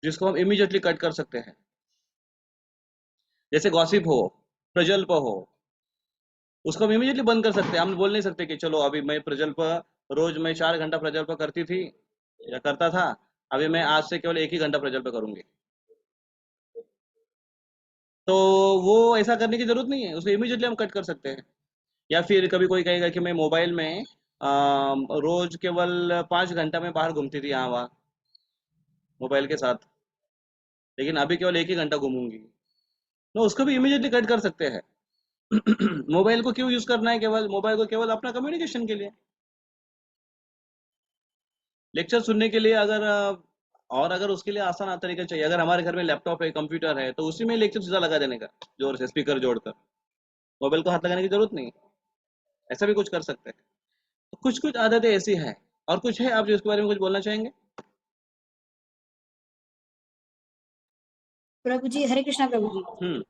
जिसको हम इमीडिएटली कट कर सकते हैं. जैसे गॉसिप हो, प्रजल्प हो, उसको हम इमीडिएटली बंद कर सकते हैं. हम बोल नहीं सकते कि चलो अभी मैं प्रजल्प, रोज मैं 4 घंटा प्रजल्प करती थी या करता था, अभी मैं आज से केवल 1 ही घंटा प्रजल्प करूंगी. तो वो ऐसा करने की जरूरत नहीं है, उसको इमीडिएटली हम कट कर सकते हैं. या फिर कभी कोई कहेगा कि मैं मोबाइल में रोज केवल 5 घंटा में बाहर घूमती थी यहाँ वहाँ मोबाइल के साथ, लेकिन अभी केवल 1 ही घंटा घूमूंगी. तो उसको भी इमीडिएटली कट कर सकते हैं. मोबाइल को क्यों यूज करना है? केवल मोबाइल को केवल अपना कम्युनिकेशन के लिए, लेक्चर सुनने के लिए. और अगर उसके लिए आसान तरीका चाहिए, अगर हमारे घर में लैपटॉप है, कंप्यूटर है, तो उसी में लेक्चर सीधा लगा देने का, जोर से स्पीकर जोड़कर. मोबाइल को हाथ लगाने की जरूरत नहीं. ऐसा भी कुछ कर सकते हैं. तो कुछ कुछ आदतें ऐसी है. और कुछ है आप जो इसके बारे में कुछ बोलना चाहेंगे? प्रभु जी, हरे कृष्णा प्रभु जी.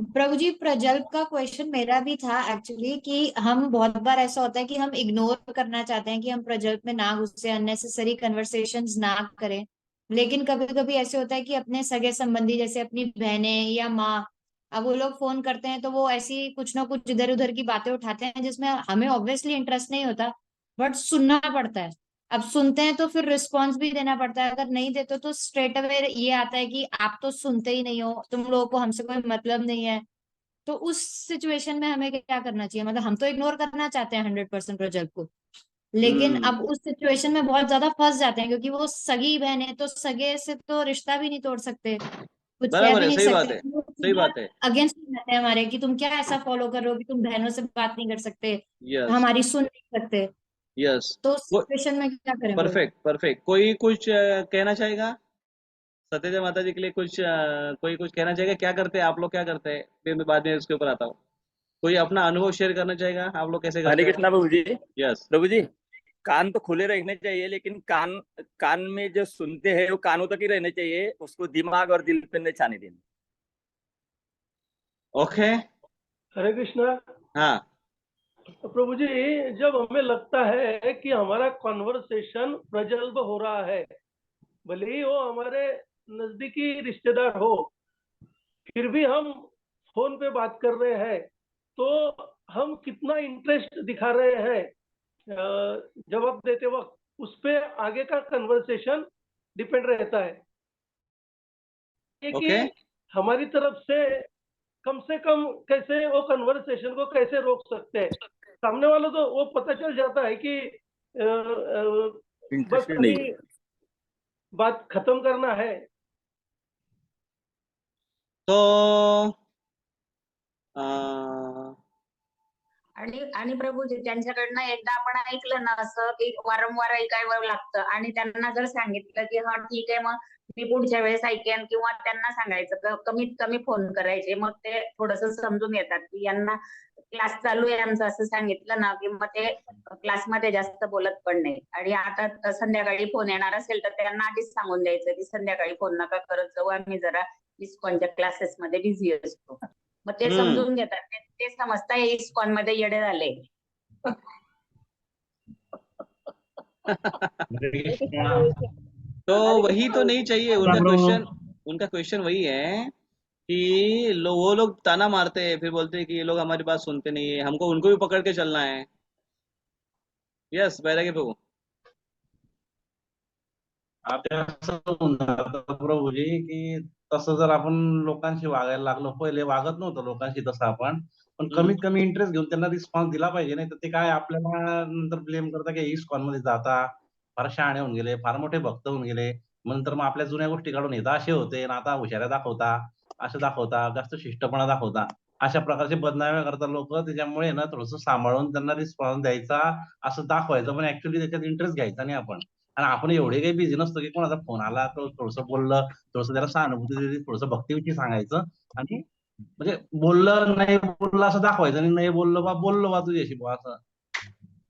प्रभु जी, प्रजल्प का क्वेश्चन मेरा भी था एक्चुअली, कि हम बहुत बार ऐसा होता है कि हम इग्नोर करना चाहते हैं कि हम प्रजल्प में ना घुसे, अननेसेसरी कन्वर्सेशंस ना करें, लेकिन कभी कभी ऐसे होता है कि अपने सगे संबंधी जैसे अपनी बहनें या माँ, अब वो लोग फोन करते हैं तो वो ऐसी कुछ ना कुछ इधर उधर की बातें उठाते हैं जिसमें हमें ऑब्वियसली इंटरेस्ट नहीं होता, बट सुनना पड़ता है। अब सुनते हैं तो फिर रिस्पॉन्स भी देना पड़ता है, अगर नहीं देते तो स्ट्रेट अवे ये आता है कि आप तो सुनते ही नहीं हो, तुम लोगों को हमसे कोई मतलब नहीं है। तो उस सिचुएशन में हमें क्या करना चाहिए? मतलब हम तो इग्नोर करना चाहते हैं 100% प्रोजेक्ट को, लेकिन अब उस सिचुएशन में बहुत ज्यादा फंस जाते हैं, क्योंकि वो सगी बहन है तो सगे से तो रिश्ता भी नहीं तोड़ सकते, कुछ कह बराबर भी है, नहीं सही बात सकते, है, वो सही सीधा बात है। अगेंस्ट रहते हैं हमारे कि तुम क्या ऐसा फॉलो कर रहे हो कि तुम बहनों से बात नहीं कर सकते, यस, हमारी सुन नहीं सकते। यस। तो उस सिचुएशन में क्या करें बोलो? Perfect, perfect. कोई कुछ कहना चाहेगा सत्यदेव माता जी के लिए? कुछ कोई कुछ कहना चाहेगा? क्या करते हैं आप लोग, क्या करते हैं? फिर मैं बाद में इसके ऊपर आता हूँ। कोई अपना अनुभव शेयर करना चाहेगा? आप लोग कैसे हरे करते कृष्णा हो? प्रभु जी। यस। प्रभु जी, कान तो खुले रहने चाहिए, लेकिन कान कान में जो सुनते हैं वो कानों तक ही रहने चाहिए, उसको दिमाग और दिल पे नहीं छाने देना। ओके। हरे कृष्णा। हाँ। प्रभु जी, जब हमें लगता है कि हमारा कॉन्वर्सेशन प्रजल्भ हो रहा है, भले ही वो हमारे नजदीकी रिश्तेदार हो, फिर भी हम फोन पे बात कर रहे हैं, तो हम कितना इंटरेस्ट दिखा रहे हैं जवाब देते वक्त, उस पे आगे का कन्वर्सेशन डिपेंड रहता है। ये ओके। कि हमारी तरफ से कम कैसे वो कन्वर्सेशन को कैसे रोक सकते हैं। सामने वाला तो वो पता चल जाता है कि बस इंटरेस्टेड नहीं अभी है। बात खत्म करना है। तो आणि प्रभूजी, त्यांच्याकडनं एकदा आपण ऐकलं ना असं की वारंवार ऐकावं लागतं, आणि त्यांना जर सांगितलं की हा ठीक आहे, मग मी पुढच्या वेळेस ऐकेन, किंवा त्यांना सांगायचं कमीत कमी फोन करायचे, मग ते थोडस समजून येतात की यांना क्लास चालू आहे आमचं असं सांगितलं ना की मग ते क्लासमध्ये जास्त बोलत पण नाही. आणि आता संध्याकाळी फोन येणार असेल तर त्यांना आधीच सांगून द्यायचं की संध्याकाळी फोन नका करत जाऊ, आम्ही जरा इस्कॉनच्या क्लासेस मध्ये बिझी असतो. मग ते समजून घेतात, ते समजता इस्कॉन मध्ये येडे झाले. तो वही तो नहीं चाहिए। उनका क्वेश्चन वही है कि वो लोग ताना मारते हैं, फिर बोलते हैं कि ये लोग हमारी बात सुनते नहीं है, हमको उनको भी पकड़ के चलना है। यस, बैरागी प्रभू। आता असं होऊन जातं प्रभूजी की तसं जर आपण लोकांशी वागायला लागलो, पहिले वागत नव्हतं लोकांशी तसं आपण, पण कमीत कमी इंटरेस्ट घेऊन त्यांना रिस्पॉन्स दिला पाहिजे. नाही तर ते काय आपल्याला नंतर ब्लेम करता की इस्कॉन मध्ये जाता, फार शहाणे होऊन गेले, फार मोठे भक्त होऊन गेले, नंतर मग आपल्या जुन्या गोष्टी काढून येतात, असे होते आणि आता हुशाऱ्या दाखवता, असं दाखवता, जास्त शिष्टपणा दाखवता, अशा प्रकारचे बदनाम्या करतात लोक. त्याच्यामुळे ना थोडंसं सांभाळून त्यांना रिस्पॉन्स द्यायचा, असं दाखवायचं, पण ऍक्च्युअली त्याच्यात इंटरेस्ट घ्यायचा नाही आपण. आणि आपण एवढे काही बिझी नसतो की कोणाचा फोन आला तो थोडंसं बोललं, थोडंसं त्याला सहानुभूती दिली, थोडंसं भक्तीविषयी सांगायचं, आणि म्हणजे बोललं नाही बोललं असं दाखवायचं, आणि नाही बोललो बा बोललो बा तुझ्याशी बा असं.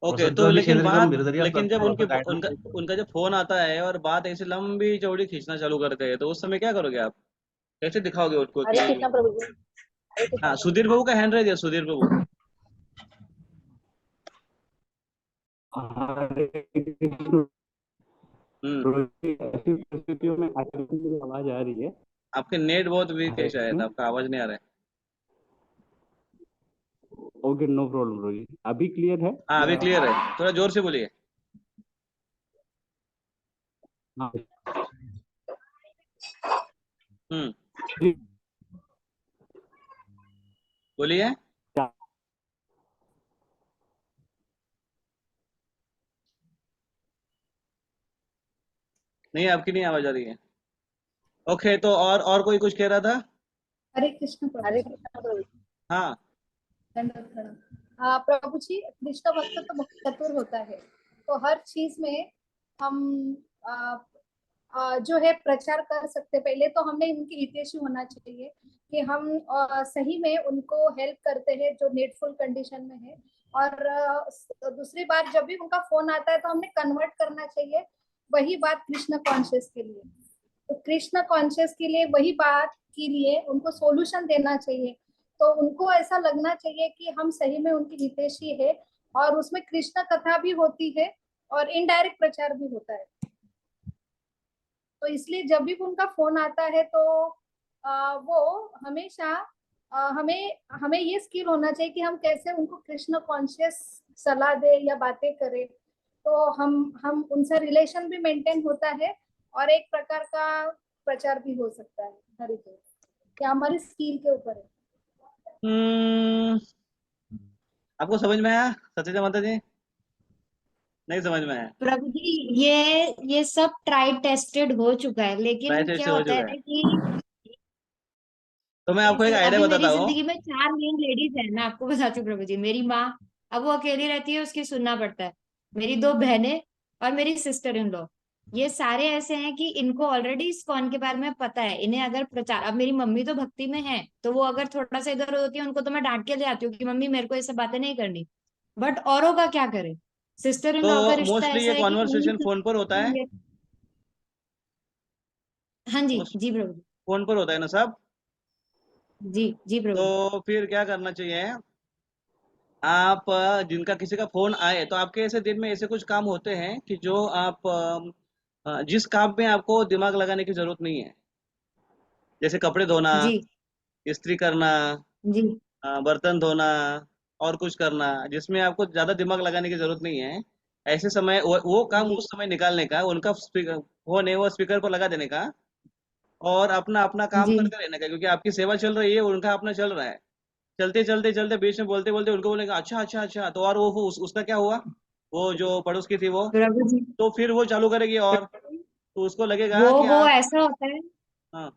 ओके। तो लेकिन बात, लेकिन जब उनका जब फोन आता है और बात ऐसी लंबी चौड़ी खींचना चालू करते हैं, तो उस समय क्या करोगे आप? कैसे दिखाओगे उसको हरे कि कृष्णा प्रभु जी। हरे कृष्णा हाँ, प्रभु सुधीर प्रभु का हैंड रेज है, सुधीर प्रभु। ऐसी परिस्थितियों में आवाज आ रही है? आपके नेट बहुत वीक है, शायद आपका आवाज नहीं आ रहा है। ओके, नो प्रॉब्लम ब्रो जी। अभी क्लियर है? हाँ, अभी क्लियर है, थोड़ा जोर से बोलिए। हाँ। बोलिए। नहीं, आपकी नहीं आवाज आ रही है। ओके, तो और कोई कुछ कह रहा था? हरे कृष्ण प्रभु। हाँ। प्रभु जी, कृष्ण भक्त तो बहुत चतुर होता है, तो हर चीज में हम जो है प्रचार कर सकते। पहले तो हमने उनके हितैषी होना चाहिए कि हम सही में उनको हेल्प करते हैं जो नीडफुल कंडीशन में है, और दूसरी बात, जब भी उनका फोन आता है तो हमने कन्वर्ट करना चाहिए वही बात कृष्ण कॉन्शियस के लिए। तो कृष्ण कॉन्शियस के लिए वही बात के लिए उनको सॉल्यूशन देना चाहिए तो उनको ऐसा लगना चाहिए कि हम सही में उनकी हितैषी है, और उसमें कृष्ण कथा भी होती है और इनडायरेक्ट प्रचार भी होता है। तो इसलिए जब भी उनका फोन आता है तो वो हमेशा हमें हमें ये स्किल होना चाहिए कि हम कैसे उनको कृष्ण कॉन्शियस सलाह दे या बातें करें, तो हम उनसे रिलेशन भी मेंटेन होता है और एक प्रकार का प्रचार भी हो सकता है। हरी तो क्या हमारी स्किल के ऊपर है। आपको समझ में आया सत्य माता जी? नहीं समझ में आया? प्रभु जी ये सब ट्राई टेस्टेड हो चुका है, लेकिन ट्राई टेस्ट क्या हो होता चुका है है। कि तो मैं आपको एक जैसे आइडिया अभी बताता मेरी हूँ। जिंदगी में 4 मेन लेडीज है, मैं आपको बताती हूँ प्रभु जी। मेरी माँ, अब वो अकेली रहती है, उसकी सुनना पड़ता है। मेरी 2 बहनें और मेरी सिस्टर इन लॉ, ये सारे ऐसे हैं कि इनको ऑलरेडी इस्कॉन के बारे में पता है। इन्हें अगर प्रचार, अब मेरी मम्मी तो भक्ति में है, तो वो अगर थोड़ा सा इधर होती है, उनको तो मैं डांट के ले आती हूँ कि मम्मी मेरे को ये सब बातें नहीं करनी। बट औरों का क्या करे? सिस्टर इन तो लॉ का रिश्ता मोस्टली ऐसा ये है कि कॉन्वर्सेशन फोन पर होता है? हाँ जी जी प्रभु जी। फोन पर होता है ना सब? जी जी प्रभु जी। तो फिर क्या करना चाहिए, आप जिनका किसी का फोन आए तो आपके ऐसे दिन में ऐसे कुछ काम होते हैं कि जो आप जिस काम में आपको दिमाग लगाने की जरूरत नहीं है, जैसे कपड़े धोना, जी इस्त्री करना, जी बर्तन धोना, और कुछ करना जिसमें आपको ज्यादा दिमाग लगाने की जरूरत नहीं है, ऐसे समय वो काम जी उस समय निकालने का, उनका स्पीकर फोन है वो स्पीकर पर लगा देने का, और अपना अपना काम जी करते रहने का, क्योंकि आपकी सेवा चल रही है, उनका अपना चल रहा है। चलते चलते चलते बीच में बोलते बोलते उनको बोलेगा अच्छा अच्छा अच्छा, तो और वो उसका क्या हुआ, वो जो पड़ोस की थी वो, प्रभु जी। तो फिर वो चालू करेगी, और तो उसको लगेगा कि वो आप, ऐसा होता है, हाँ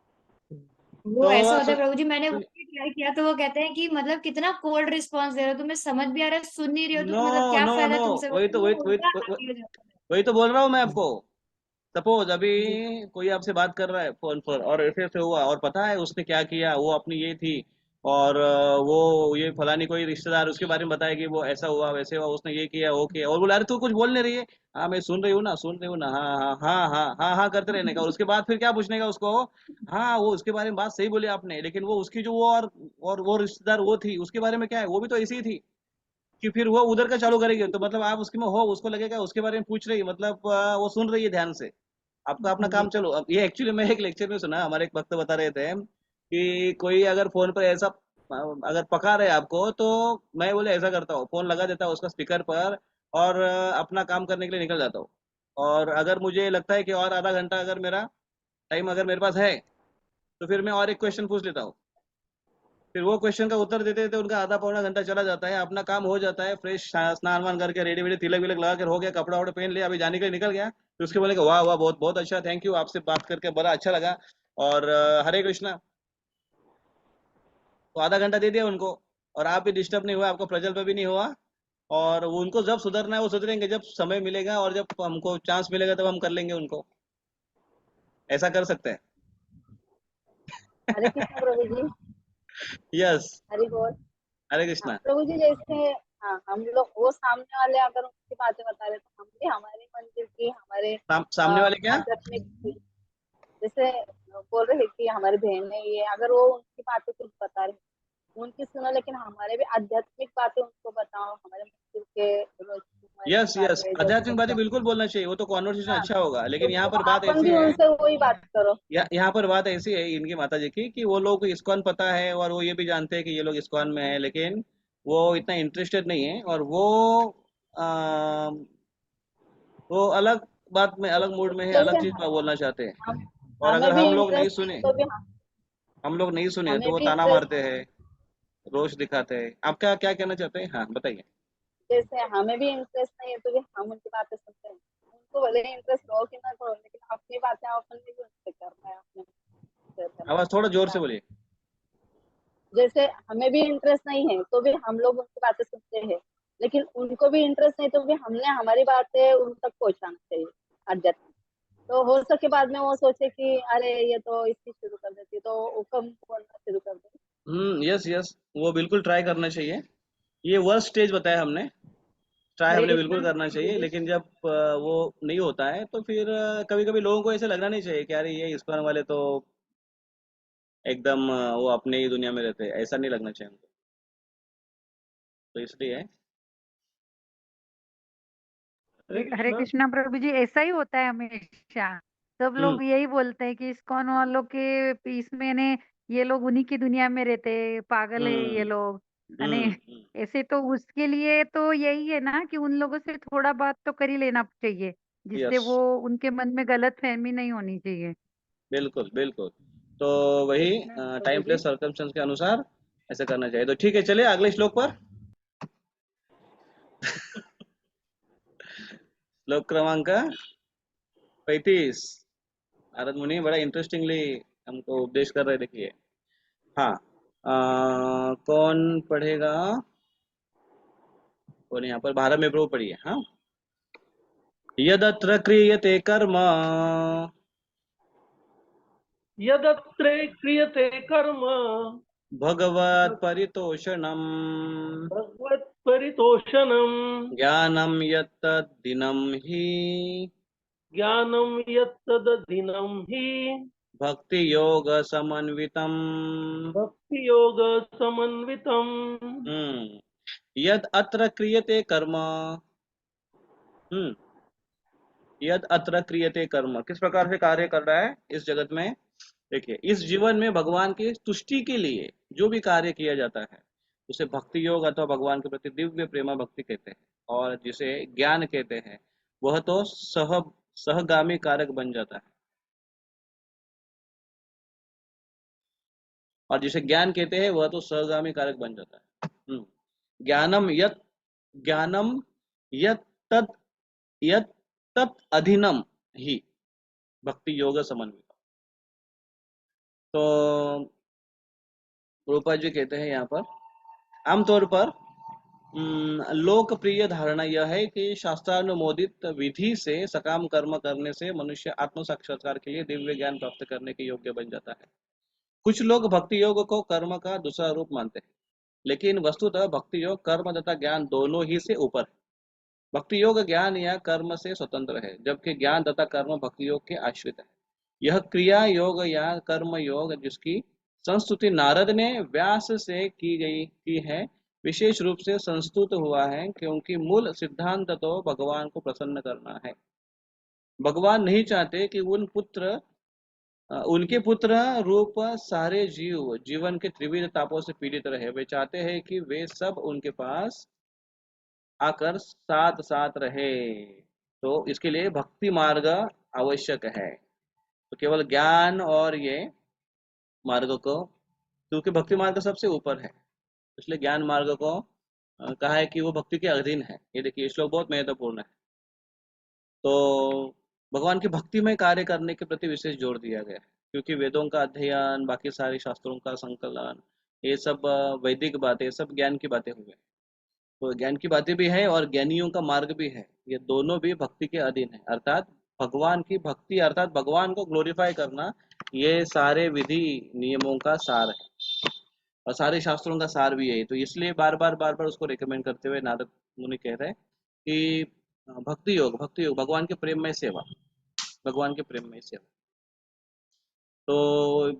वो ऐसा तो होता है प्रभु जी। मैंने वो भी ट्राई किया, तो वो कहते हैं कि मतलब कितना कोल्ड रिस्पॉन्स दे रहे हो, तुम्हें समझ भी आ रहा है, सुन नहीं रही हो नो तो मतलब क्या नो फायदा नो, तुमसे, वही तो वो वही वही उल्टा वही हावी हो जाता वही तो बोल रहा हूँ मैं आपको। सपोज अभी है। जी कोई आपसे बात कर रहा है फोन पर, और ऐसे ऐसे हुआ, और पता है उसने क्या किया, वो अपनी ये थी, और वो ये फलानी कोई रिश्तेदार उसके बारे में बताया कि वो ऐसा हुआ वैसे हुआ, उसने ये किया वो किया, और बोला अरे तू कुछ बोल नहीं रही है, हाँ मैं सुन रही हूँ ना, सुन रही हूँ ना, हाँ हाँ हाँ हाँ हाँ हाँ करते रहने का, और उसके बाद फिर क्या पूछने का उसको, हाँ वो उसके बारे में बात सही बोली आपने, लेकिन वो उसकी जो वो और वो रिश्तेदार वो थी उसके बारे में क्या है, वो भी तो ऐसी ही थी, कि फिर वो उधर का चालू करेगी, तो मतलब आप उसके में हो, उसको लगेगा उसके बारे में पूछ रही है, मतलब वो सुन रही है ध्यान से, आपका अपना जी काम चलो। अब ये एक्चुअली मैं एक लेक्चर में सुना, हमारे एक भक्त बता रहे थे कि कोई अगर फोन पर ऐसा अगर पका रहे आपको, तो मैं बोले ऐसा करता हूँ, फोन लगा देता हूँ उसका स्पीकर पर, और अपना काम करने के लिए निकल जाता हूँ, और अगर मुझे लगता है कि और आधा घंटा अगर मेरा टाइम अगर मेरे पास है, तो फिर मैं और एक क्वेश्चन पूछ लेता हूँ, फिर वो क्वेश्चन का उत्तर देते देते उनका आधा पौना घंटा चला जाता है, अपना काम हो जाता है, फ्रेश स्नान वान करके रेडी वेडी तिलक विलक लगा कर हो गया, कपड़ा वपड़ा पहन लिया, अभी जाने के लिए निकल गया, तो उसके बोले वाह वाह बहुत बहुत अच्छा, थैंक यू, आपसे बात करके बड़ा अच्छा लगा, और हरे कृष्णा, तो आधा घंटा दे दिया उनको, और आप भी डिस्टर्ब नहीं हुआ, आपको प्रजल पे भी नहीं हुआ, और वो उनको जब सुधरना है वो सुधरेंगे, जब समय मिलेगा और जब हमको चांस मिलेगा तब हम कर लेंगे उनको, ऐसा कर सकते हैं। हरे कृष्ण प्रभु जी। यस। हरि बोल। हरे हाँ कृष्णा। प्रभु जी, जैसे हाँ हम लोग वो सामने वाले अगर उनकी बातें बता रहे तो हम भी हमारे मंदिर की, हमारे सामने वाले क्या? आध्यात्मिक की, जैसे बोल रहे कि हमारी बहन है ये, अगर वो उनकी बातें कुछ बता रहे उनकी सुनो, लेकिन हमारे भी आध्यात्मिक बातें उनको बताओ, हमारे मंदिर के रोजमर्रा की यस यस, बातें जैसे आध्यात्मिक बातें बच्चों। बिल्कुल बोलना चाहिए, वो तो कॉन्वर्सेशन हाँ अच्छा होगा, तो लेकिन यहाँ वो पर बात अपन ऐसी भी है, उनसे वही बात करो। यहाँ पर बात ऐसी है इनकी माता जी की, कि वो लोग इस्कॉन पता है, और वो ये भी जानते हैं कि ये लोग इस्कॉन में है, लेकिन वो इतना इंटरेस्टेड नहीं है, और वो अलग बात में, अलग मूड में है, अलग जैसे चीज पर बोलना चाहते हैं, हम और हमें अगर भी हम लोग नहीं इंटरेस्ट नहीं सुने, तो भी हम लोग नहीं सुने तो हमें वो भी ताना इंटरेस्ट, मारते हैं, रोष दिखाते हैं। आप क्या क्या कहना चाहते हैं, हाँ बताइए। जैसे हमें भी इंटरेस्ट नहीं है तो भी हम उनकी बातें सुनते हैं। उनको भले इंटरेस्ट हो कि ना हो, लेकिन अपनी बातें अपन ने भी उनसे करना है, अपने से करना आवाज थोड़ा जोर से है। बोलिए। जैसे हमें भी इंटरेस्ट नहीं है तो भी हम लोग उनकी बातें सुनते हैं, लेकिन उनको भी इंटरेस्ट नहीं तो भी हमने हमारी बातें उन तक पहुंचाना चाहिए आध्यात्मिक। तो हो सके बाद में वो सोचे कि अरे ये तो इसकी शुरू कर देती, तो हुक्म बोलना शुरू कर दे। यस यस, वो बिल्कुल ट्राई करना चाहिए, ये वर्स्ट स्टेज बताया हमने, ट्राई हरे हमने बिल्कुल कृष्णा करना प्रभु चाहिए, जी। लेकिन जब वो नहीं होता है तो फिर कभी कभी लोगों को ऐसे लगना नहीं चाहिए कि अरे ये इस्कॉन वाले तो एकदम वो अपने ही दुनिया में रहते हैं, ऐसा नहीं लगना चाहिए हमको। तो इसलिए हरे कृष्णा प्रभु जी, ऐसा ही होता है हमेशा। सब लोग यही बोलते हैं कि इस्कॉन वालों के पीस में ने ये लोग उन्हीं की दुनिया में रहते हैं, पागल है ये लोग। अने ऐसे तो उसके लिए तो यही है ना कि उन लोगों से थोड़ा बात तो कर ही लेना चाहिए, जिससे यस, वो उनके मन में गलत फहमी नहीं होनी चाहिए। बिल्कुल बिल्कुल। तो वही टाइम प्लेस सर्कमस्टेंस के अनुसार ऐसे करना चाहिए। तो ठीक है, चलिए अगले श्लोक पर। श्लोक क्रमांक 35। नारद मुनि बड़ा इंटरेस्टिंगली हमको उपदेश कर रहे, देखिए। हाँ, कौन पढ़ेगा? कौन यहाँ पर? भारत में प्रभु पढ़िए। हाँ, यदत्र क्रियते कर्म यदत्र क्रियते कर्म भगवत् परितोषणम् भगवत् परितोषणम् ज्ञानं यत्तद्दिनं हि ज्ञानं यत्तदधिनं हि भक्ति योग समन्वितम्। भक्ति योग समन्वितम्। यद अत्र क्रियते कर्म। यद अत्र क्रियते कर्म किस प्रकार से कार्य कर रहा है इस जगत में? देखिए, इस जीवन में भगवान की तुष्टि के लिए जो भी कार्य किया जाता है उसे भक्ति योग अथवा भगवान के प्रति दिव्य प्रेमा भक्ति कहते हैं। और जिसे ज्ञान कहते हैं वह तो सहगामी कारक बन जाता है। और जिसे ज्ञान कहते हैं वह तो सहगामी कारक बन जाता है। ज्ञानम यत तत् यत तत् अधीनम ही भक्ति योग समन्वित। तो रूपा जी कहते हैं यहाँ पर आमतौर पर लोकप्रिय धारणा यह है कि शास्त्रानुमोदित विधि से सकाम कर्म करने से मनुष्य आत्म साक्षात्कार के लिए दिव्य ज्ञान प्राप्त करने के योग्य बन जाता है। कुछ लोग भक्ति योग को कर्म का दूसरा रूप मानते हैं, लेकिन वस्तुतः भक्ति योग कर्म तथा ज्ञान दोनों ही से ऊपर है। भक्ति योग ज्ञान या कर्म से स्वतंत्र है, जबकि ज्ञान तथा कर्म भक्ति योग के आश्रित है। यह क्रिया योग या कर्म योग जिसकी संस्तुति नारद ने व्यास से की है, विशेष रूप से संस्तुत हुआ है क्योंकि मूल सिद्धांत तो भगवान को प्रसन्न करना है। भगवान नहीं चाहते कि उनके पुत्र रूप सारे जीवन के त्रिविध तापों से पीड़ित रहे। वे चाहते हैं कि वे सब उनके पास आकर साथ साथ रहे। तो इसके लिए भक्ति मार्ग आवश्यक है। तो केवल ज्ञान और ये मार्ग को, क्योंकि भक्ति मार्ग सबसे ऊपर है, इसलिए ज्ञान मार्ग को कहा है कि वो भक्ति के अधीन है। ये देखिए, श्लोक बहुत महत्वपूर्ण है। तो भगवान की भक्ति में कार्य करने के प्रति विशेष जोर दिया गया है, क्योंकि वेदों का अध्ययन, बाकी सारे शास्त्रों का संकलन, ये सब वैदिक बातें, सब ज्ञान की बातें हुए। तो ज्ञान की बातें भी है और ज्ञानियों का मार्ग भी है, ये दोनों भी भक्ति के अधीन है। अर्थात भगवान की भक्ति अर्थात भगवान को ग्लोरीफाई करना, ये सारे विधि नियमों का सार है और सारे शास्त्रों का सार भी है। तो इसलिए बार बार उसको रिकमेंड करते हुए नारद मुनि कह रहे हैं कि भक्ति योग भगवान के प्रेम में सेवा, भगवान के प्रेम में सेवा। तो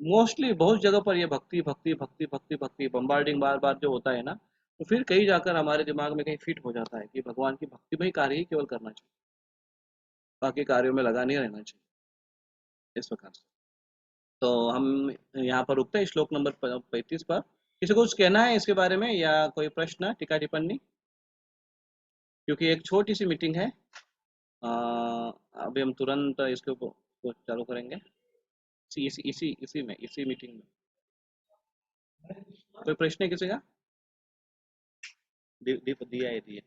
मोस्टली बहुत जगह पर ये भक्ति भक्ति भक्ति भक्ति भक्ति बम्बार्डिंग बार बार जो होता है ना, तो फिर कहीं जाकर हमारे दिमाग में कहीं फिट हो जाता है कि भगवान की भक्ति में ही कार्य ही केवल करना चाहिए, बाकी कार्यों में लगा नहीं रहना चाहिए, इस प्रकार से। तो हम यहाँ पर रुकते हैं श्लोक नंबर 35 पर। किसी को कुछ कहना है इसके बारे में या कोई प्रश्न, टीका टिप्पणी? क्योंकि एक छोटी सी मीटिंग है, अभी हम तुरंत इसके ऊपर चालू करेंगे इसी मीटिंग में। कोई प्रश्न है किसी का? दिया है, दिया।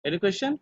Any question?